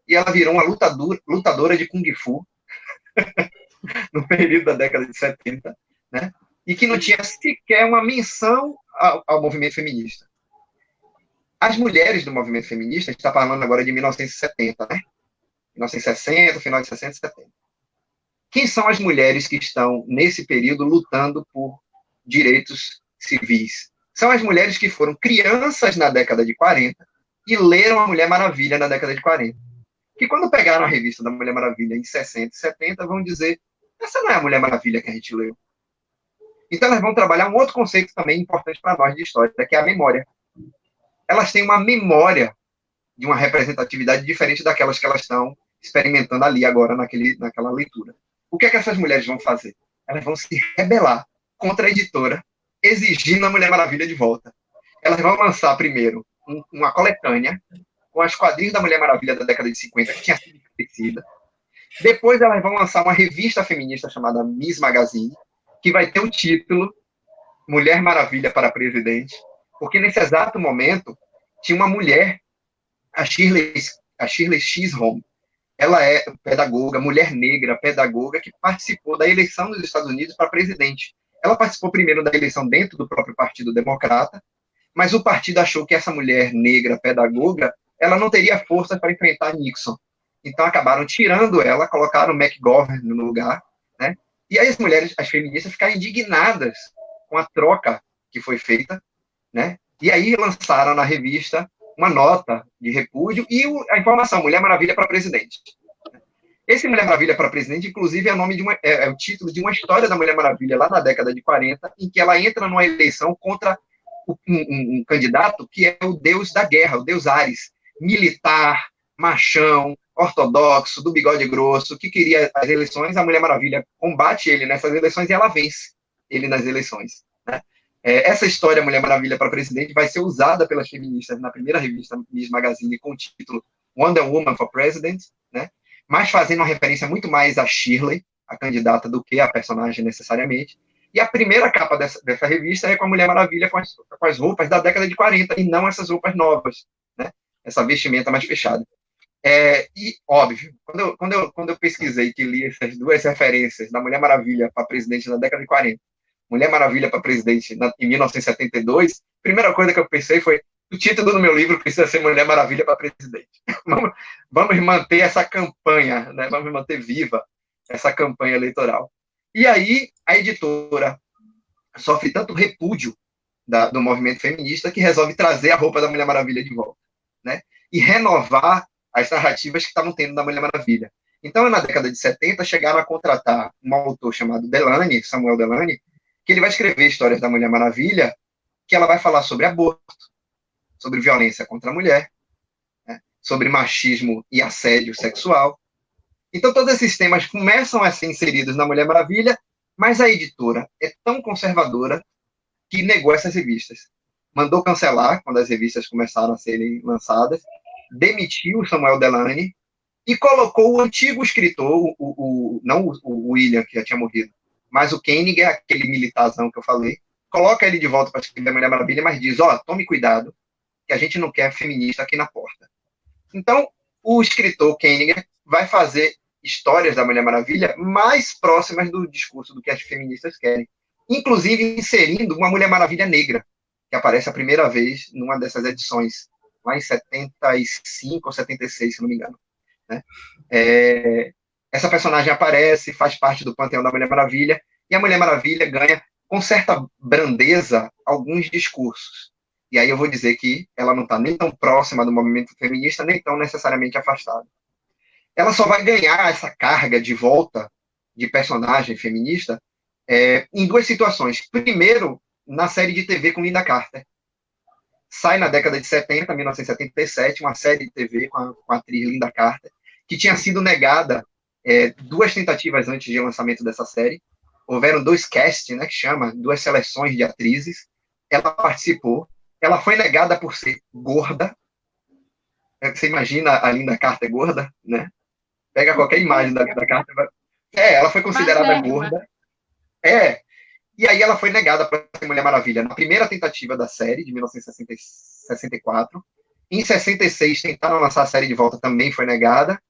e ela virou uma lutadora de Kung Fu, no período da década de 70, né? E que não tinha sequer uma menção ao movimento feminista. As mulheres do movimento feminista, a gente está falando agora de 1970, né? 1960, final de 60 e 70. Quem são as mulheres que estão, nesse período, lutando por direitos civis? São as mulheres que foram crianças na década de 40 e leram a Mulher Maravilha na década de 40. Que quando pegaram a revista da Mulher Maravilha em 60 e 70, vão dizer: essa não é a Mulher Maravilha que a gente leu. Então elas vão trabalhar um outro conceito também importante para nós de história, que é a memória. Elas têm uma memória de uma representatividade diferente daquelas que elas estão experimentando ali agora naquela leitura. O que é que essas mulheres vão fazer? Elas vão se rebelar contra a editora, exigindo a Mulher Maravilha de volta. Elas vão lançar primeiro uma coletânea com as quadrinhos da Mulher Maravilha da década de 50, que tinha sido esquecida. Depois elas vão lançar uma revista feminista chamada Miss Magazine, que vai ter o título Mulher Maravilha para Presidente, porque nesse exato momento tinha uma mulher, a Shirley Chisholm. Ela é pedagoga, mulher negra, pedagoga, que participou da eleição dos Estados Unidos para presidente. Ela participou primeiro da eleição dentro do próprio Partido Democrata, mas o partido achou que essa mulher negra, pedagoga, ela não teria força para enfrentar Nixon. Então acabaram tirando ela, colocaram McGovern no lugar, né? E aí as mulheres, as feministas, ficaram indignadas com a troca que foi feita, né? E aí lançaram na revista uma nota de repúdio e a informação, Mulher Maravilha para Presidente. Esse Mulher Maravilha para Presidente, inclusive, é o título de uma história da Mulher Maravilha lá na década de 40, em que ela entra numa eleição contra um candidato que é o deus da guerra, o deus Ares, militar, machão, ortodoxo, do bigode grosso, que queria as eleições. A Mulher Maravilha combate ele nessas eleições e ela vence ele nas eleições, né? Essa história, Mulher Maravilha para Presidente, vai ser usada pelas feministas na primeira revista Miss Magazine com o título Wonder Woman for President, né? Mas fazendo uma referência muito mais a Shirley, a candidata, do que a personagem necessariamente. E a primeira capa dessa revista é com a Mulher Maravilha com as roupas da década de 40, e não essas roupas novas, né? Essa vestimenta mais fechada. E, óbvio, quando eu pesquisei, que li essas duas referências da Mulher Maravilha para presidente na década de 40, Mulher Maravilha para presidente em 1972, a primeira coisa que eu pensei foi: o título do meu livro precisa ser Mulher Maravilha para presidente. Vamos manter essa campanha, né? Vamos manter viva essa campanha eleitoral. E aí a editora sofre tanto repúdio do movimento feminista que resolve trazer a roupa da Mulher Maravilha de volta, né? E renovar as narrativas que estavam tendo da Mulher Maravilha. Então, na década de 70, chegaram a contratar um autor chamado Delany, Samuel Delany, que ele vai escrever histórias da Mulher Maravilha, que ela vai falar sobre aborto, sobre violência contra a mulher, né? Sobre machismo e assédio sexual. Então, todos esses temas começam a ser inseridos na Mulher Maravilha, mas a editora é tão conservadora que negou essas revistas. Mandou cancelar quando as revistas começaram a serem lançadas, demitiu o Samuel Delany e colocou o antigo escritor, não o William, que já tinha morrido, mas o Koenig, aquele militarzão que eu falei, coloca ele de volta para escrever a Mulher Maravilha, mas diz: tome cuidado, que a gente não quer feminista aqui na porta. Então, o escritor Koenig vai fazer histórias da Mulher Maravilha mais próximas do discurso do que as feministas querem, inclusive inserindo uma Mulher Maravilha negra, que aparece a primeira vez numa dessas edições, lá em 75 ou 76, se não me engano, né? Essa personagem aparece, faz parte do panteão da Mulher Maravilha, e a Mulher Maravilha ganha, com certa brandeza, alguns discursos. E aí eu vou dizer que ela não está nem tão próxima do movimento feminista, nem tão necessariamente afastada. Ela só vai ganhar essa carga de volta de personagem feminista em duas situações. Primeiro, na série de TV com Linda Carter. Sai na década de 70, 1977, uma série de TV com a atriz Linda Carter, que tinha sido negada duas tentativas antes do lançamento dessa série. Houveram dois casts, né, que chama, duas seleções de atrizes. Ela participou. Ela foi negada por ser gorda. Você imagina a Linda Carter gorda, né? Pega qualquer imagem da Linda Carter. Ela foi considerada gorda. E aí ela foi negada para ser Mulher Maravilha na primeira tentativa da série, de 1964. Em 66, tentaram lançar a série de volta, também foi negada.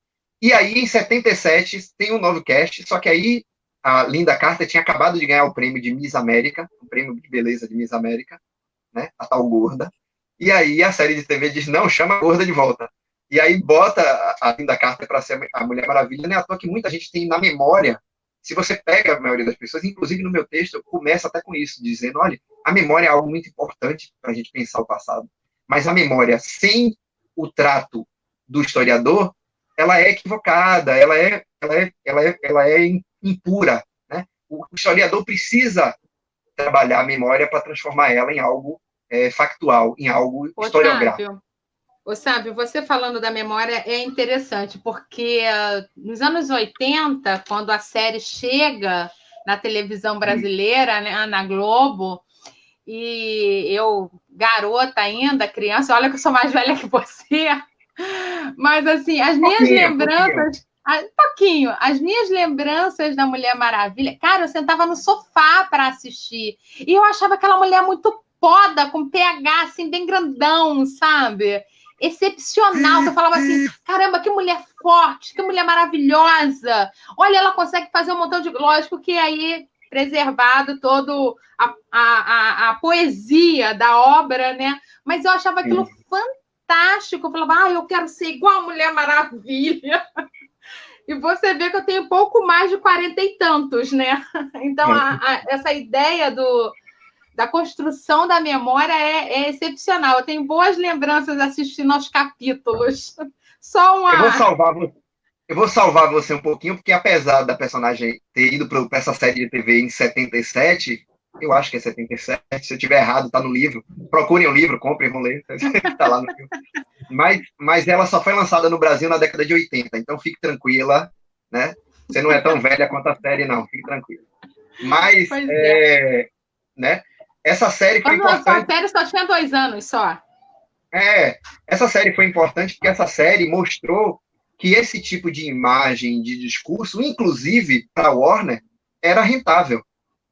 E aí, em 77, tem um novo cast, só que aí a Linda Carter tinha acabado de ganhar o prêmio de Miss América, o prêmio de beleza de Miss América, né, a tal gorda. E aí a série de TV diz: não, chama a gorda de volta. E aí bota a Linda Carter para ser a Mulher Maravilha. Não é à toa que muita gente tem na memória. Se você pega a maioria das pessoas, inclusive no meu texto, eu começo até com isso, dizendo: olha, a memória é algo muito importante para a gente pensar o passado. Mas a memória sem o trato do historiador, ela é equivocada, ela é impura, né? O historiador precisa trabalhar a memória para transformar ela em algo factual, em algo historiográfico. Sábio, você falando da memória é interessante, porque nos anos 80, quando a série chega na televisão brasileira, né, na Globo, e eu garota ainda, criança, olha que eu sou mais velha que você, mas assim, as minhas lembranças, pouquinho, as minhas lembranças da Mulher Maravilha, cara, eu sentava no sofá para assistir, e eu achava aquela mulher muito foda, com pH assim, bem grandão, sabe? Excepcional, eu falava assim, caramba, que mulher forte, que mulher maravilhosa, olha, ela consegue fazer um montão de, lógico que aí preservado todo a poesia da obra, né? Mas eu achava aquilo fantástico, eu falava, eu quero ser igual a Mulher Maravilha. E você vê que eu tenho pouco mais de 40 e tantos, né? Então, essa ideia da construção da memória é excepcional. Eu tenho boas lembranças assistindo aos capítulos. Só uma... Eu vou salvar você um pouquinho, porque apesar da personagem ter ido para essa série de TV em 77, eu acho que é 77, se eu estiver errado, está no livro. Procurem o livro, comprem, vão ler. Está lá no filme. Mas ela só foi lançada no Brasil na década de 80, então fique tranquila, né? Você não é tão velha quanto a série, não, fique tranquila. Mas, né? Essa série foi importante... A série só tinha 2 anos, só. Essa série foi importante porque essa série mostrou que esse tipo de imagem, de discurso, inclusive para a Warner, era rentável.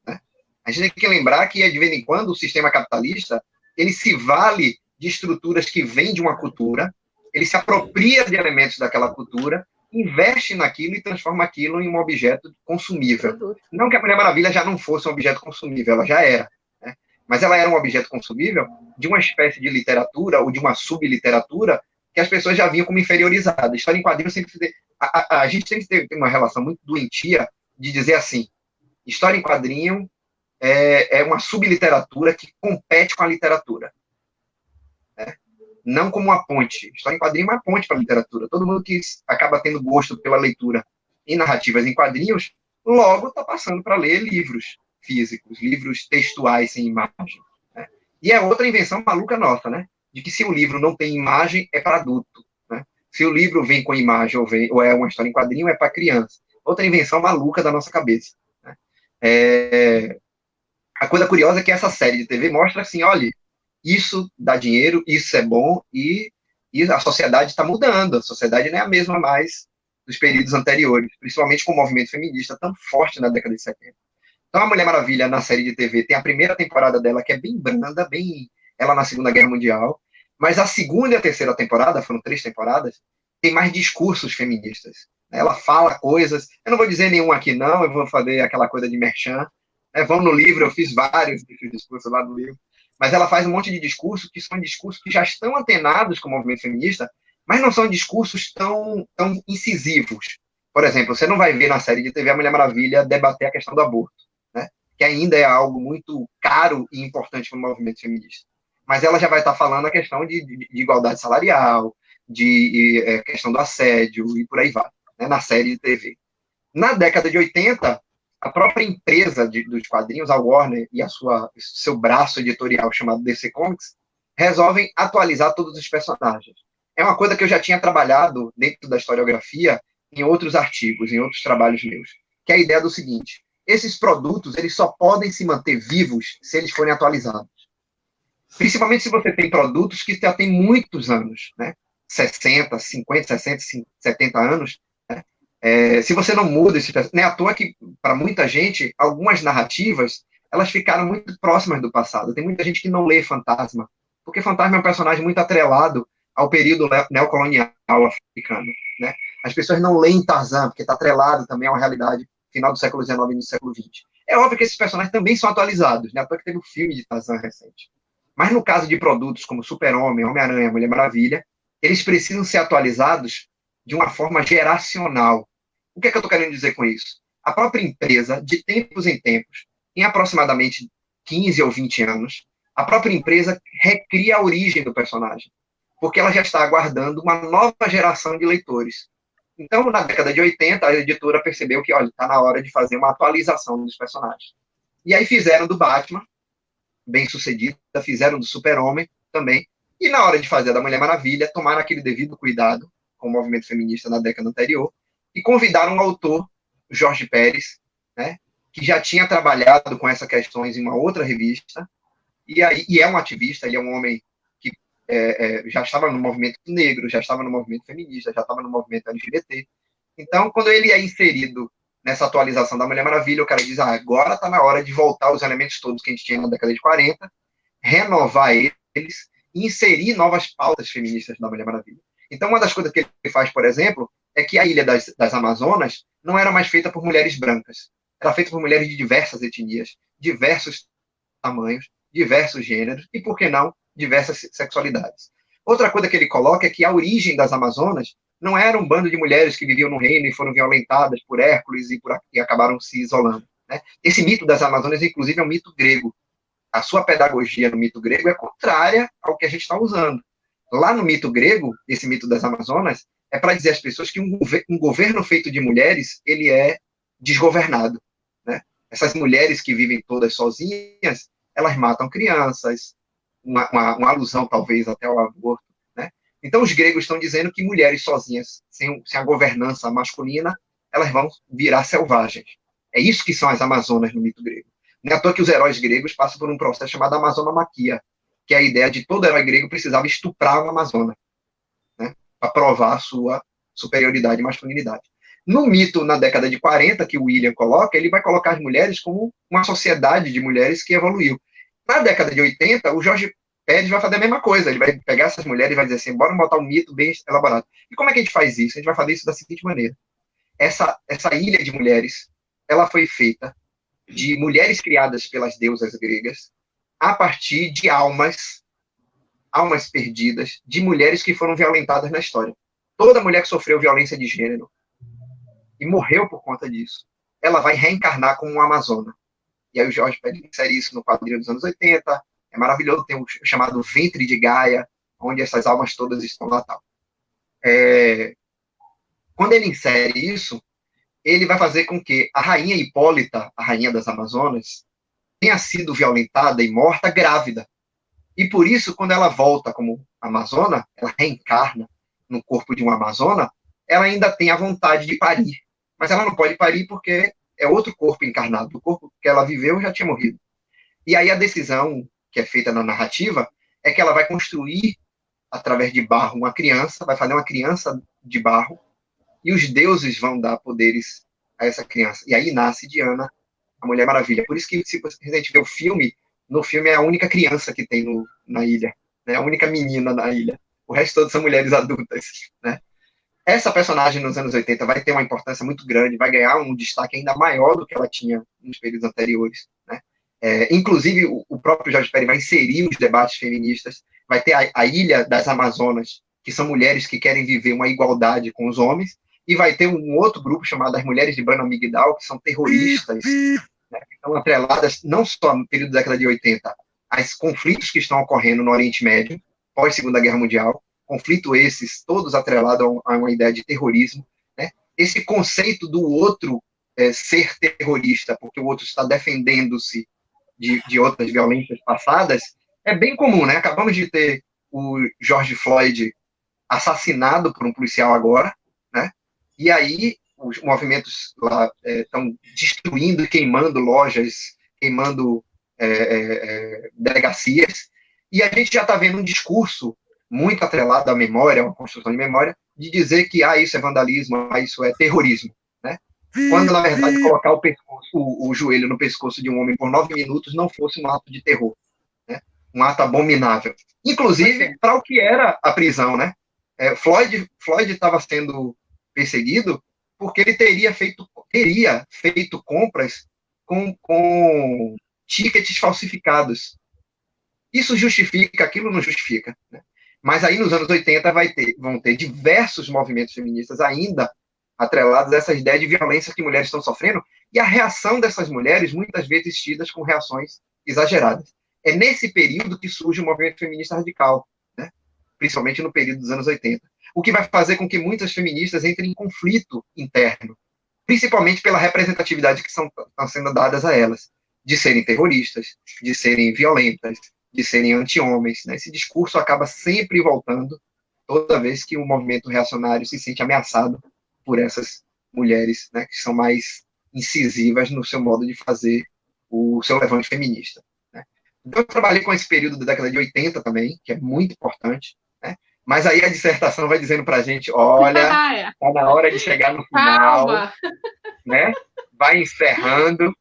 Né? A gente tem que lembrar que, de vez em quando, o sistema capitalista ele se vale de estruturas que vêm de uma cultura, ele se apropria de elementos daquela cultura, investe naquilo e transforma aquilo em um objeto consumível. Não que a Mulher Maravilha já não fosse um objeto consumível, ela já era. Né? Mas ela era um objeto consumível de uma espécie de literatura ou de uma subliteratura que as pessoas já vinham como inferiorizada. História em quadrinhos sempre... A gente sempre tem uma relação muito doentia de dizer assim, história em quadrinho é uma subliteratura que compete com a literatura. Né? Não como uma ponte. História em quadrinho é uma ponte para a literatura. Todo mundo que acaba tendo gosto pela leitura e narrativas em quadrinhos, logo está passando para ler livros físicos, livros textuais sem imagem. Né? E é outra invenção maluca nossa, né? De que se o livro não tem imagem, é para adulto. Né? Se o livro vem com imagem ou é uma história em quadrinho, é para criança. Outra invenção maluca da nossa cabeça. Né? A coisa curiosa é que essa série de TV mostra assim, olha, isso dá dinheiro, isso é bom, e a sociedade está mudando. A sociedade não é a mesma mais dos períodos anteriores, principalmente com o movimento feminista tão forte na década de 70. Então, a Mulher Maravilha, na série de TV, tem a primeira temporada dela, que é bem branda, bem... ela na Segunda Guerra Mundial, mas a segunda e a terceira temporada, foram 3 temporadas, tem mais discursos feministas. Ela fala coisas, eu não vou dizer nenhum aqui não, eu vou fazer aquela coisa de merchan, vão no livro, eu fiz vários discursos lá no livro, mas ela faz um monte de discursos que são discursos que já estão antenados com o movimento feminista, mas não são discursos tão incisivos. Por exemplo, você não vai ver na série de TV a Mulher Maravilha debater a questão do aborto, né? Que ainda é algo muito caro e importante para o movimento feminista. Mas ela já vai estar falando a questão de igualdade salarial, de questão do assédio e por aí vai, né, na série de TV. Na década de 80, a própria empresa dos quadrinhos, a Warner, e seu braço editorial chamado DC Comics, resolvem atualizar todos os personagens. É uma coisa que eu já tinha trabalhado dentro da historiografia em outros artigos, em outros trabalhos meus, que é a ideia do seguinte: esses produtos eles só podem se manter vivos se eles forem atualizados. Principalmente se você tem produtos que já têm muitos anos, né? 60, 50, 60, 70 anos. Né? Se você não muda esse... Não é à toa que, para muita gente, algumas narrativas, elas ficaram muito próximas do passado. Tem muita gente que não lê Fantasma, porque Fantasma é um personagem muito atrelado ao período neocolonial africano. Né? As pessoas não leem Tarzan, porque está atrelado também a uma realidade final do século XIX e do século XX. É óbvio que esses personagens também são atualizados, né? À toa que teve um filme de Tarzan recente. Mas no caso de produtos como Super-Homem, Homem-Aranha, Mulher Maravilha, eles precisam ser atualizados de uma forma geracional. O que é que eu estou querendo dizer com isso? A própria empresa, de tempos em tempos, em aproximadamente 15 ou 20 anos, a própria empresa recria a origem do personagem, porque ela já está aguardando uma nova geração de leitores. Então, na década de 80, a editora percebeu que, olha, está na hora de fazer uma atualização dos personagens. E aí fizeram do Batman, bem sucedida, fizeram do Super-Homem também, e na hora de fazer a da Mulher Maravilha, tomaram aquele devido cuidado com o movimento feminista na década anterior, e convidaram um autor, Jorge Pérez, né, que já tinha trabalhado com essas questões em uma outra revista, e é um ativista, ele é um homem que já estava no movimento negro, já estava no movimento feminista, já estava no movimento LGBT. Então, quando ele é inserido nessa atualização da Mulher Maravilha, o cara diz, agora está na hora de voltar os elementos todos que a gente tinha na década de 40, renovar eles e inserir novas pautas feministas da Mulher Maravilha. Então, uma das coisas que ele faz, por exemplo, é que a Ilha das Amazonas não era mais feita por mulheres brancas, era feita por mulheres de diversas etnias, diversos tamanhos, diversos gêneros e, por que não, diversas sexualidades. Outra coisa que ele coloca é que a origem das Amazonas não era um bando de mulheres que viviam no reino e foram violentadas por Hércules e acabaram se isolando. Né? Esse mito das Amazonas, inclusive, é um mito grego. A sua pedagogia no mito grego é contrária ao que a gente está usando. Lá no mito grego, esse mito das Amazonas, é para dizer às pessoas que um governo feito de mulheres, ele é desgovernado. Né? Essas mulheres que vivem todas sozinhas, elas matam crianças, uma alusão talvez até ao aborto. Né? Então os gregos estão dizendo que mulheres sozinhas, sem a governança masculina, elas vão virar selvagens. É isso que são as Amazonas no mito grego. Não é à toa que os heróis gregos passam por um processo chamado amazonomaquia, que é a ideia de todo herói grego precisava estuprar uma amazona, né, para provar a sua superioridade e masculinidade. No mito, na década de 40, que o William coloca, ele vai colocar as mulheres como uma sociedade de mulheres que evoluiu. Na década de 80, o Jorge Pérez vai fazer a mesma coisa, ele vai pegar essas mulheres e vai dizer assim, bora botar um mito bem elaborado. E como é que a gente faz isso? A gente vai fazer isso da seguinte maneira. Essa ilha de mulheres, ela foi feita de mulheres criadas pelas deusas gregas a partir de almas perdidas, de mulheres que foram violentadas na história. Toda mulher que sofreu violência de gênero e morreu por conta disso, ela vai reencarnar como uma amazona. E aí o Jorge Pérez insere isso no quadrinho dos anos 80, é maravilhoso, tem o chamado Ventre de Gaia, onde essas almas todas estão lá. Tal. Quando ele insere isso, ele vai fazer com que a rainha Hipólita, a rainha das Amazonas, tenha sido violentada e morta grávida. E por isso, quando ela volta como amazona, ela reencarna no corpo de uma amazona, ela ainda tem a vontade de parir. Mas ela não pode parir porque é outro corpo encarnado. O corpo que ela viveu já tinha morrido. E aí a decisão que é feita na narrativa é que ela vai construir, através de barro, uma criança, vai fazer uma criança de barro, e os deuses vão dar poderes a essa criança. E aí nasce Diana, a Mulher Maravilha. Por isso que, se a gente vê o filme, no filme é a única criança que tem na ilha, né? A única menina na ilha. O resto todos são mulheres adultas, né? Essa personagem nos anos 80 vai ter uma importância muito grande, vai ganhar um destaque ainda maior do que ela tinha nos períodos anteriores, né? Inclusive, o próprio Jorge Pérez vai inserir os debates feministas, vai ter a Ilha das Amazonas, que são mulheres que querem viver uma igualdade com os homens, e vai ter um outro grupo chamado as Mulheres de Bana Migdal, que são terroristas, né, que estão atreladas não só no período da década de 80, aos conflitos que estão ocorrendo no Oriente Médio, pós-Segunda Guerra Mundial, conflito esses, todos atrelados a uma ideia de terrorismo, né? Esse conceito do outro ser terrorista, porque o outro está defendendo-se de outras violências passadas, é bem comum, né? Acabamos de ter o George Floyd assassinado por um policial agora, né? E aí os movimentos lá estão destruindo e queimando lojas, queimando delegacias, e a gente já está vendo um discurso muito atrelado à memória, uma construção de memória, de dizer que isso é vandalismo, isso é terrorismo, né? Quando, na verdade, colocar o joelho no pescoço de um homem por 9 minutos não fosse um ato de terror, né? Um ato abominável. Inclusive, para o que era a prisão, né? Floyd estava sendo perseguido porque ele teria feito compras com tickets falsificados. Isso justifica, aquilo não justifica, né? Mas aí nos anos 80 vão ter diversos movimentos feministas ainda atrelados a essa ideia de violência que mulheres estão sofrendo, e a reação dessas mulheres, muitas vezes tidas com reações exageradas. É nesse período que surge o movimento feminista radical, né? Principalmente no período dos anos 80. O que vai fazer com que muitas feministas entrem em conflito interno, principalmente pela representatividade que estão sendo dadas a elas, de serem terroristas, de serem violentas, de serem anti-homens, né? Esse discurso acaba sempre voltando toda vez que o movimento reacionário se sente ameaçado por essas mulheres, né, que são mais incisivas no seu modo de fazer o seu levante feminista, né? Então, eu trabalhei com esse período da década de 80 também, que é muito importante, né? Mas aí a dissertação vai dizendo para a gente, olha, está na hora de chegar no final, Calma. né? Vai encerrando.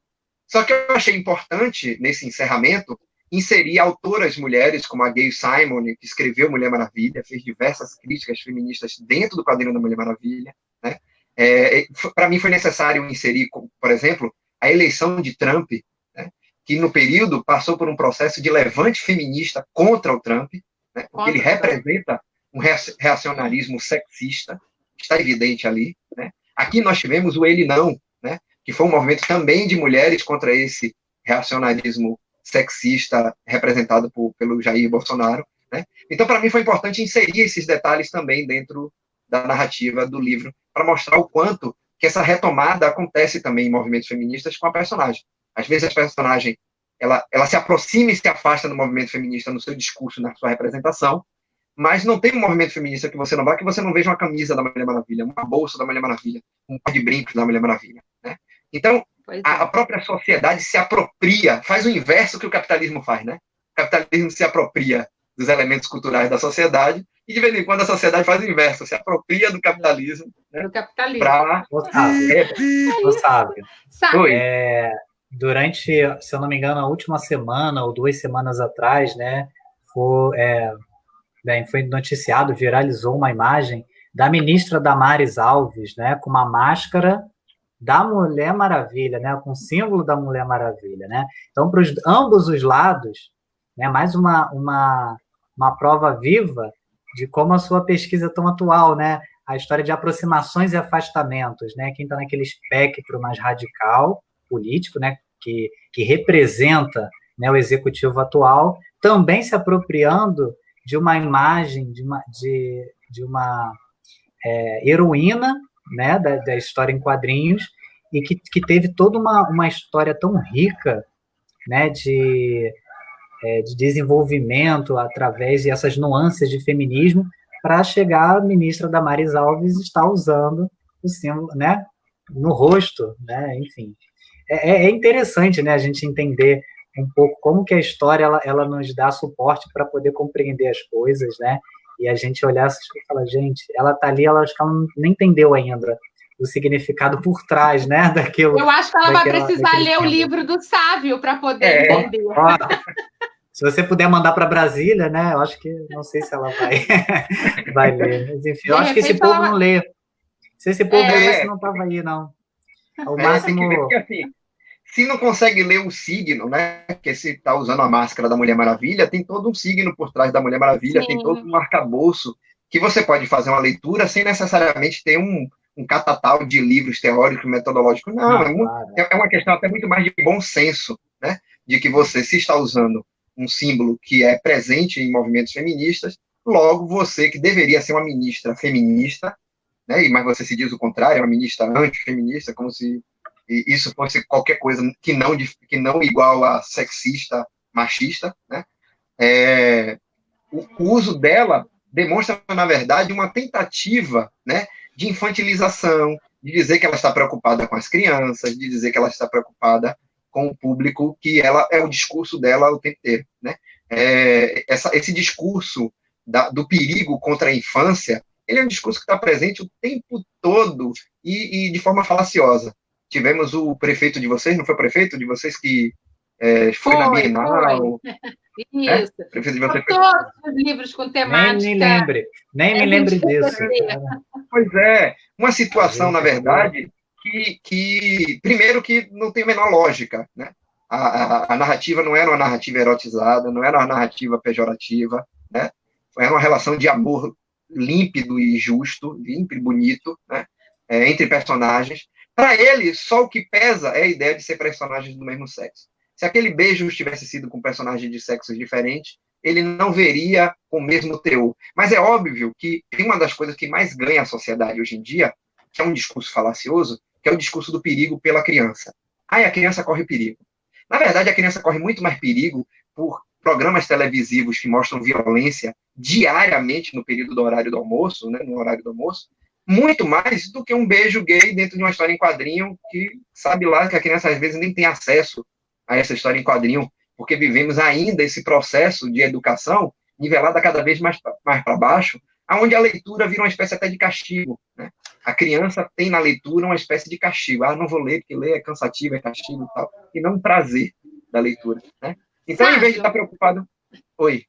Só que eu achei importante, nesse encerramento, inserir autoras mulheres, como a Gayle Simon, que escreveu Mulher Maravilha, fez diversas críticas feministas dentro do quadrinho da Mulher Maravilha, né? Para mim foi necessário inserir, por exemplo, a eleição de Trump, né? Que no período passou por um processo de levante feminista contra o Trump, né? Porque ele representa um reacionarismo sexista, está evidente ali, né? Aqui nós tivemos o Ele Não, né? Que foi um movimento também de mulheres contra esse reacionarismo sexista representado pelo Jair Bolsonaro, né? Então, para mim, foi importante inserir esses detalhes também dentro da narrativa do livro, para mostrar o quanto que essa retomada acontece também em movimentos feministas com a personagem. Às vezes, a personagem ela se aproxima e se afasta do movimento feminista no seu discurso, na sua representação, mas não tem um movimento feminista que você não veja uma camisa da Mulher Maravilha, uma bolsa da Mulher Maravilha, um par de brincos da Mulher Maravilha, né? Então, a própria sociedade se apropria, faz o inverso que o capitalismo faz, né? O capitalismo se apropria dos elementos culturais da sociedade e, de vez em quando, a sociedade faz o inverso, se apropria do capitalismo. Né? Do capitalismo. Pra... Sábio. Durante, se eu não me engano, a última semana ou 2 semanas atrás, né, foi noticiado, viralizou uma imagem da ministra Damares Alves, né, com uma máscara da Mulher Maravilha, né, com o símbolo da Mulher Maravilha, né? Então, para ambos os lados, né, mais uma prova viva de como a sua pesquisa é tão atual, né? A história de aproximações e afastamentos, né? Quem está naquele espectro mais radical, político, né? Que representa, né, o executivo atual, também se apropriando de uma imagem, de uma heroína, né, da história em quadrinhos, e que teve toda uma história tão rica, né, de desenvolvimento através dessas nuances de feminismo, para chegar a ministra Damares Alves estar usando o símbolo, né, no rosto, né, enfim. É interessante, né, a gente entender um pouco como que a história ela nos dá suporte para poder compreender as coisas, né, e a gente olhar e falar, gente, ela tá ali, acho que ela nem entendeu ainda o significado por trás, né, daquilo. Eu acho que ela vai precisar ler o livro do Sávio para poder entender. Se você puder mandar para Brasília, né, eu acho que, não sei se ela vai ler, mas enfim, eu acho que esse povo não lê. Se esse povo lê, não estava aí, não. O máximo... Tem que ver porque, assim, se não consegue ler o signo, né? Porque se está usando a máscara da Mulher Maravilha, tem todo um signo por trás da Mulher Maravilha, tem todo um arcabouço que você pode fazer uma leitura sem necessariamente ter um catatal de livros teóricos, metodológicos. Não, é uma questão até muito mais de bom senso, né? De que você, se está usando um símbolo que é presente em movimentos feministas, logo você, que deveria ser uma ministra feminista, né? Mas você se diz o contrário, é uma ministra antifeminista, como se isso fosse qualquer coisa que não igual a sexista, machista, né? O uso dela demonstra, na verdade, uma tentativa, né, de infantilização, de dizer que ela está preocupada com as crianças, de dizer que ela está preocupada com o público, que ela é o discurso dela o tempo inteiro, né? Esse discurso do perigo contra a infância, ele é um discurso que está presente o tempo todo e de forma falaciosa. Tivemos o prefeito de vocês, não foi o prefeito de vocês que foi na Bienal? Isso. Prefeito de vocês todos os livros com temática... Nem me lembre disso. Pois é, uma situação, na verdade, que primeiro, que não tem a menor lógica, né? A narrativa não era uma narrativa erotizada, não era uma narrativa pejorativa, né? Era uma relação de amor límpido e justo, limpo e bonito, né? Entre personagens. Para ele, só o que pesa é a ideia de ser personagens do mesmo sexo. Se aquele beijo tivesse sido com personagens de sexos diferentes, ele não veria o mesmo teor. Mas é óbvio que tem uma das coisas que mais ganha a sociedade hoje em dia, que é um discurso falacioso, que é o discurso do perigo pela criança. A criança corre perigo. Na verdade, a criança corre muito mais perigo por programas televisivos que mostram violência diariamente no período do horário do almoço, né, no horário do almoço, muito mais do que um beijo gay dentro de uma história em quadrinho que sabe lá que a criança às vezes nem tem acesso a essa história em quadrinho, porque vivemos ainda esse processo de educação nivelada cada vez mais para baixo, onde a leitura vira uma espécie até de castigo, né? A criança tem na leitura uma espécie de castigo. Não vou ler, porque ler é cansativo, é castigo e tal. E não um prazer da leitura, né? Então, em vez de estar preocupado... Oi,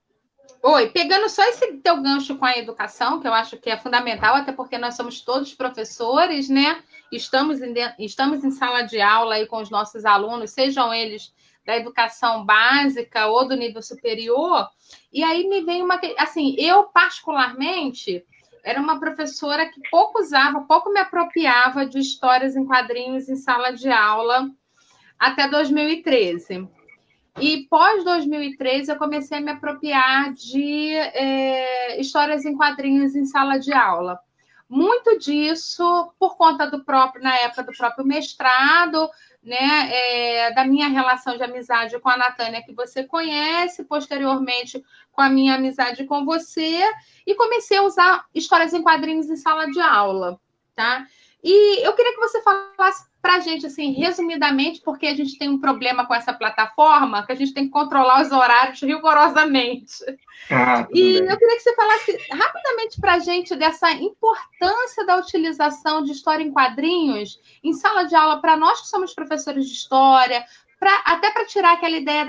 pegando só esse teu gancho com a educação, que eu acho que é fundamental, até porque nós somos todos professores, né? Estamos em sala de aula aí com os nossos alunos, sejam eles da educação básica ou do nível superior, e aí me vem assim, eu particularmente era uma professora que pouco me apropriava de histórias em quadrinhos em sala de aula até 2013. E pós 2013 eu comecei a me apropriar de histórias em quadrinhos em sala de aula. Muito disso por conta na época do próprio mestrado, né, da minha relação de amizade com a Natânia, que você conhece, posteriormente com a minha amizade com você, e comecei a usar histórias em quadrinhos em sala de aula, tá? E eu queria que você falasse para a gente, assim, resumidamente, porque a gente tem um problema com essa plataforma, que a gente tem que controlar os horários rigorosamente. E eu queria que você falasse rapidamente para a gente dessa importância da utilização de história em quadrinhos em sala de aula para nós que somos professores de história, até para tirar aquela ideia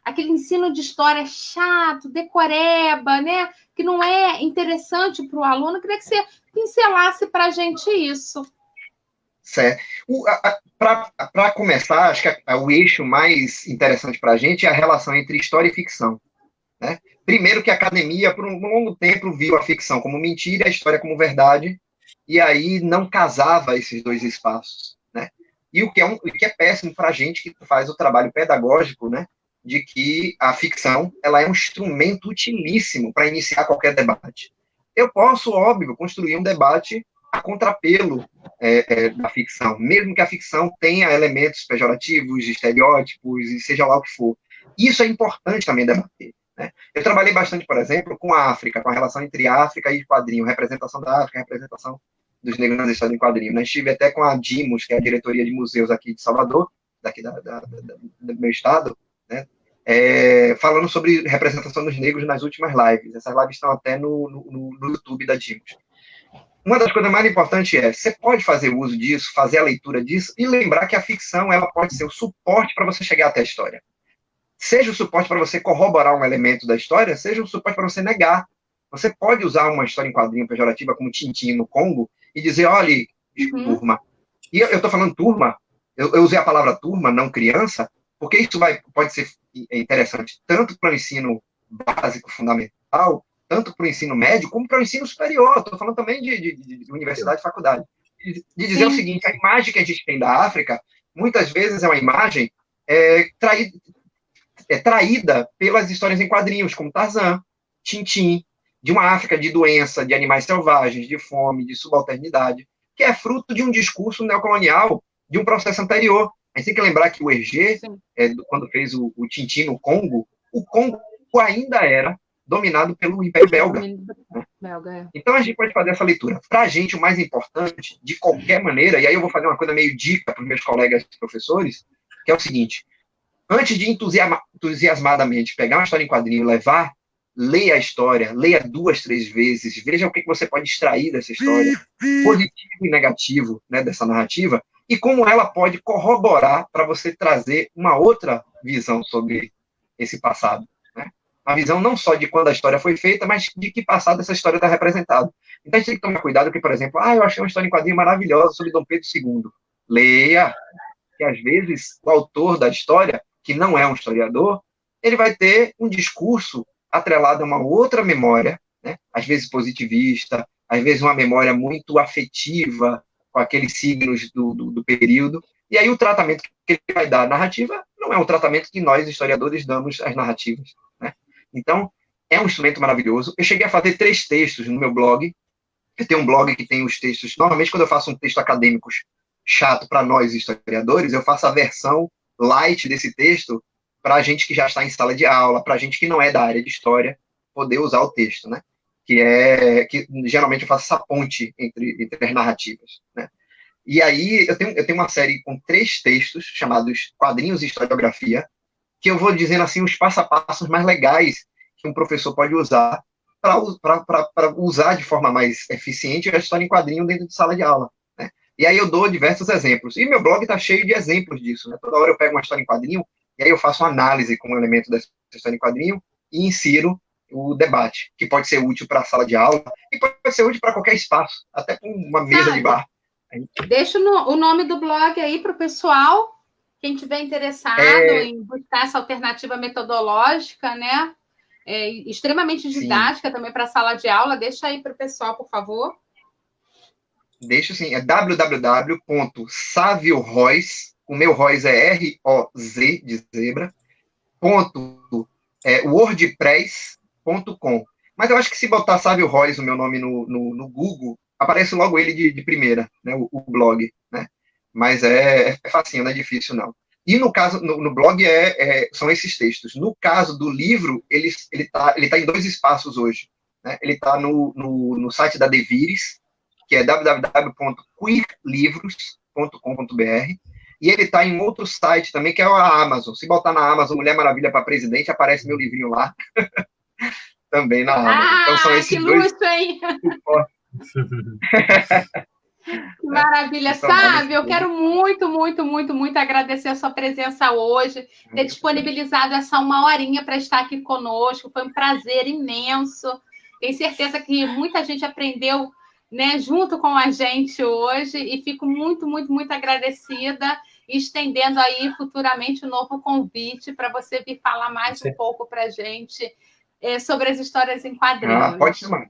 aquele ensino de história chato, decoreba, né? Que não é interessante para o aluno. Eu queria que você pincelasse para a gente isso. Certo. Para começar, acho que o eixo mais interessante para a gente é a relação entre história e ficção, né? Primeiro que a academia, por um longo tempo, viu a ficção como mentira e a história como verdade, e aí não casava esses dois espaços, né? E o que é péssimo para a gente que faz o trabalho pedagógico, né? De que a ficção ela é um instrumento utilíssimo para iniciar qualquer debate. Eu posso, óbvio, construir um debate a contrapelo da ficção, mesmo que a ficção tenha elementos pejorativos, estereótipos, e seja lá o que for. Isso é importante também debater, né? Eu trabalhei bastante, por exemplo, com a África, com a relação entre África e quadrinho, representação da África, representação dos negros nas histórias em quadrinho, né? Estive até com a DIMUS, que é a diretoria de museus aqui de Salvador, daqui do meu estado, né? Falando sobre representação dos negros nas últimas lives. Essas lives estão até no YouTube da DIMUS. Uma das coisas mais importantes você pode fazer uso disso, fazer a leitura disso, e lembrar que a ficção ela pode ser o suporte para você chegar até a história. Seja o suporte para você corroborar um elemento da história, seja o suporte para você negar. Você pode usar uma história em quadrinho pejorativa como Tintin no Congo e dizer, olha, turma. E eu estou falando turma, eu usei a palavra turma, não criança, porque isso pode ser interessante tanto para o ensino básico, fundamental, tanto para o ensino médio, como para o ensino superior. Estou falando também de universidade e faculdade. De dizer o seguinte, a imagem que a gente tem da África, muitas vezes é uma imagem traída pelas histórias em quadrinhos, como Tarzan, Tintin, de uma África de doença, de animais selvagens, de fome, de subalternidade, que é fruto de um discurso neocolonial, de um processo anterior. A gente tem que lembrar que o Hergé, quando fez o Tintin no Congo, o Congo ainda era dominado pelo Império Belga. Né? Então, a gente pode fazer essa leitura. Para a gente, o mais importante, de qualquer maneira, e aí eu vou fazer uma coisa meio dica para os meus colegas professores, que é o seguinte, antes de entusiasmadamente pegar uma história em quadrinho e levar, leia a história, leia 2, 3 vezes, veja o que você pode extrair dessa história, positivo e negativo, né, dessa narrativa, e como ela pode corroborar para você trazer uma outra visão sobre esse passado. A visão não só de quando a história foi feita, mas de que passado essa história está representada. Então a gente tem que tomar cuidado, porque, por exemplo, eu achei uma história em quadrinho maravilhosa sobre Dom Pedro II. Leia, que às vezes o autor da história, que não é um historiador, ele vai ter um discurso atrelado a uma outra memória, né? Às vezes positivista, às vezes uma memória muito afetiva, com aqueles signos do período, e aí o tratamento que ele vai dar à narrativa não é o tratamento que nós, historiadores, damos às narrativas, né? Então, é um instrumento maravilhoso. Eu cheguei a fazer 3 textos no meu blog. Eu tenho um blog que tem os textos... Normalmente, quando eu faço um texto acadêmico chato para nós, historiadores, eu faço a versão light desse texto para a gente que já está em sala de aula, para a gente que não é da área de história, poder usar o texto, né? Que geralmente eu faço essa ponte entre as narrativas, né? E aí, eu tenho uma série com 3 textos chamados Quadrinhos e Historiografia, que eu vou dizendo assim os passo a passos mais legais que um professor pode usar para usar de forma mais eficiente a história em quadrinho dentro de sala de aula, né? E aí eu dou diversos exemplos. E meu blog está cheio de exemplos disso, né? Toda hora eu pego uma história em quadrinho e aí eu faço uma análise com um elemento dessa história em quadrinho e insiro o debate, que pode ser útil para a sala de aula e pode ser útil para qualquer espaço, até com uma mesa de bar. Deixa o nome do blog aí para o pessoal, quem tiver interessado em buscar essa alternativa metodológica, né? Extremamente didática também para a sala de aula. Deixa aí para o pessoal, por favor. Deixa sim, é www.savioroz, o meu Roz é R-O-Z de zebra, wordpress.com. Mas eu acho que se botar Sávio Roz, o meu nome no Google, aparece logo ele de primeira, né, o blog, né? Mas é facinho, não é difícil, não. E no caso, no blog são esses textos. No caso do livro, ele tá em 2 espaços hoje, né? Ele está no site da Devires, que é www.queerlivros.com.br, e ele está em outro site também, que é a Amazon. Se botar na Amazon Mulher Maravilha para Presidente, aparece meu livrinho lá, também na Amazon. Então são esses que luxo, hein? Que maravilha, sabe? Eu quero muito, muito, muito, muito agradecer a sua presença hoje, ter disponibilizado essa 1 horinha para estar aqui conosco. Foi um prazer imenso. Tenho certeza que muita gente aprendeu, né, junto com a gente hoje, e fico muito, muito, muito agradecida, e estendendo aí futuramente um novo convite para você vir falar mais um pouco para a gente sobre as histórias em quadrinhos. Pode chamar.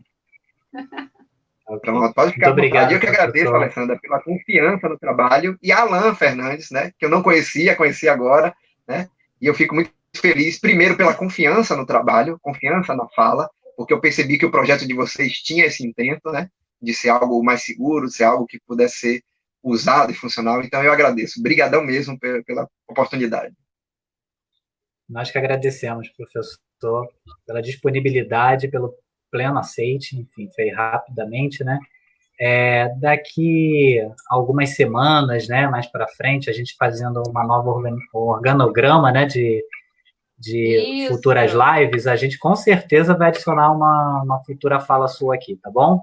Pode ficar à vontade. Eu que agradeço, Alessandra, pela confiança no trabalho, e a Alan Fernandes, né, que eu não conheci agora, né, e eu fico muito feliz, primeiro, pela confiança no trabalho, confiança na fala, porque eu percebi que o projeto de vocês tinha esse intento, né, de ser algo mais seguro, de ser algo que pudesse ser usado e funcional. Então, eu agradeço. Obrigadão mesmo pela oportunidade. Nós que agradecemos, professor, pela disponibilidade, pelo pleno aceite, enfim, foi rapidamente, né? Daqui algumas semanas, né, mais para frente, a gente fazendo uma nova organograma, né, de futuras lives, a gente com certeza vai adicionar uma futura fala sua aqui, tá bom?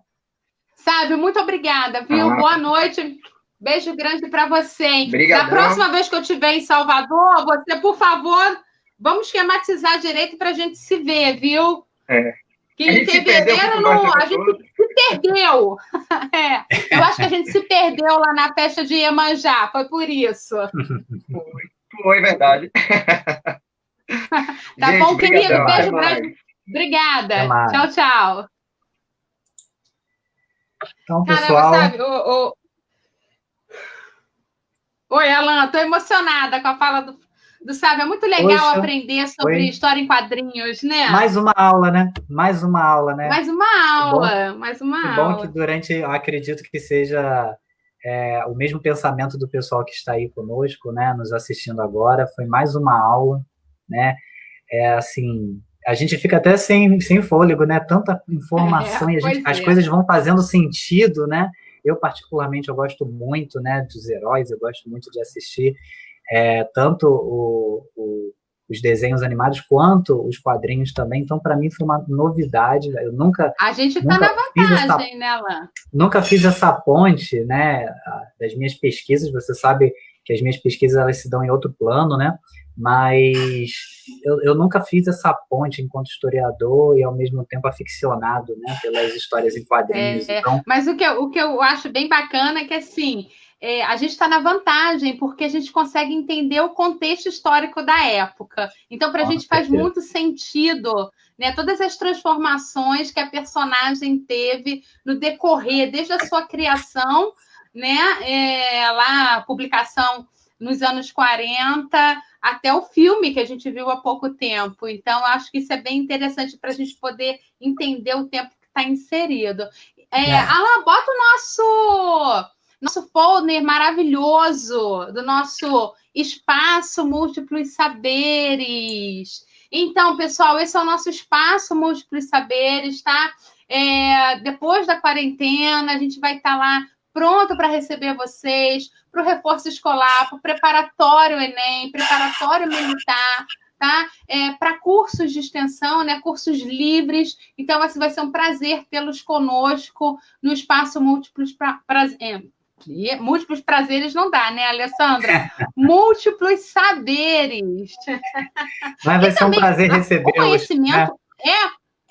Sávio, muito obrigada, viu? Boa noite. Beijo grande para você, hein? Obrigadão. Da próxima vez que eu estiver em Salvador, você, por favor, vamos esquematizar direito para a gente se ver, viu? Que em fevereiro a gente se perdeu. Eu acho que a gente se perdeu lá na festa de Iemanjá, foi por isso. Foi verdade. Tá gente, bom, querido? Beijo grande. Obrigada. Tchau, tchau. Então, pessoal... Caramba, sabe? Oi, Alan, estou emocionada com a fala do Sávio. É muito legal aprender sobre história em quadrinhos, né? Mais uma aula, né? Mais uma aula, né? Mais uma aula, mais uma aula. Bom que durante, eu acredito que seja o mesmo pensamento do pessoal que está aí conosco, né? Nos assistindo agora. Foi mais uma aula, né? Assim, a gente fica até sem fôlego, né? Tanta informação e as coisas vão fazendo sentido, né? Eu, particularmente, eu gosto muito, né, dos heróis, eu gosto muito de assistir tanto os desenhos animados quanto os quadrinhos também. Então, para mim, foi uma novidade. Eu nunca... A gente está na vantagem, né, Alan? Nunca fiz essa ponte, né, das minhas pesquisas. Você sabe que as minhas pesquisas, elas se dão em outro plano, né? Mas eu nunca fiz essa ponte enquanto historiador e, ao mesmo tempo, aficionado, né, pelas histórias em quadrinhos. Então... Mas o que eu acho bem bacana é que, assim, a gente está na vantagem porque a gente consegue entender o contexto histórico da época. Então, para a gente faz muito sentido, né, todas as transformações que a personagem teve no decorrer, desde a sua criação, né, lá, a publicação nos anos 40, até o filme que a gente viu há pouco tempo. Então, acho que isso é bem interessante para a gente poder entender o tempo que está inserido. Alan, bota o nosso folder maravilhoso do nosso Espaço Múltiplos Saberes. Então, pessoal, esse é o nosso Espaço Múltiplos Saberes, tá? Depois da quarentena, a gente vai estar lá pronto para receber vocês, para o reforço escolar, para o preparatório Enem, preparatório militar, tá? Para cursos de extensão, né? Cursos livres. Então, assim, vai ser um prazer tê-los conosco no espaço Múltiplos Múltiplos Prazeres não dá, né, Alessandra? Múltiplos Saberes. Mas vai ser um prazer recebê-los. O conhecimento, né?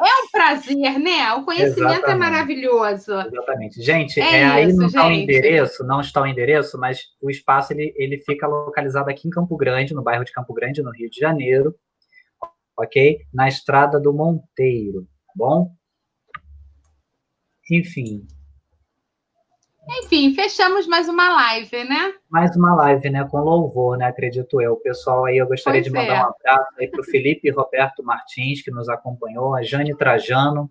É um prazer, né? O conhecimento Exatamente. é maravilhoso. Exatamente. Gente, aí não está o endereço, não está o endereço, mas o espaço ele fica localizado aqui em Campo Grande, no bairro de Campo Grande, no Rio de Janeiro, ok? Na Estrada do Monteiro, tá bom? Enfim, fechamos mais uma live, né? Mais uma live, né? Com louvor, né? Acredito eu. Pessoal, aí eu gostaria de mandar um abraço aí para o Felipe Roberto Martins, que nos acompanhou, a Jane Trajano,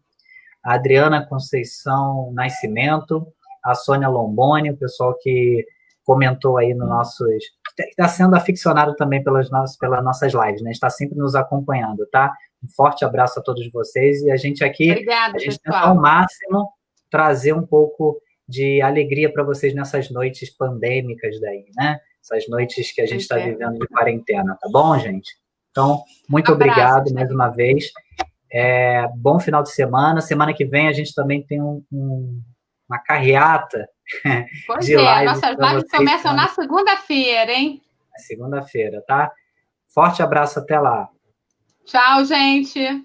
a Adriana Conceição Nascimento, a Sônia Lomboni, o pessoal que comentou aí no nossos... Está sendo aficionado também pelas nossas lives, né? Está sempre nos acompanhando, tá? Um forte abraço a todos vocês e a gente aqui... Obrigada, a gente pessoal. tenta ao máximo trazer um pouco de alegria para vocês nessas noites pandêmicas daí, né? Essas noites que a gente está vivendo de quarentena, tá bom, gente? Então, muito obrigado mais uma vez. Bom final de semana. Semana que vem a gente também tem uma carreata de lives. Nossas lives começam na segunda-feira, hein? Na segunda-feira, tá? Forte abraço, até lá. Tchau, gente.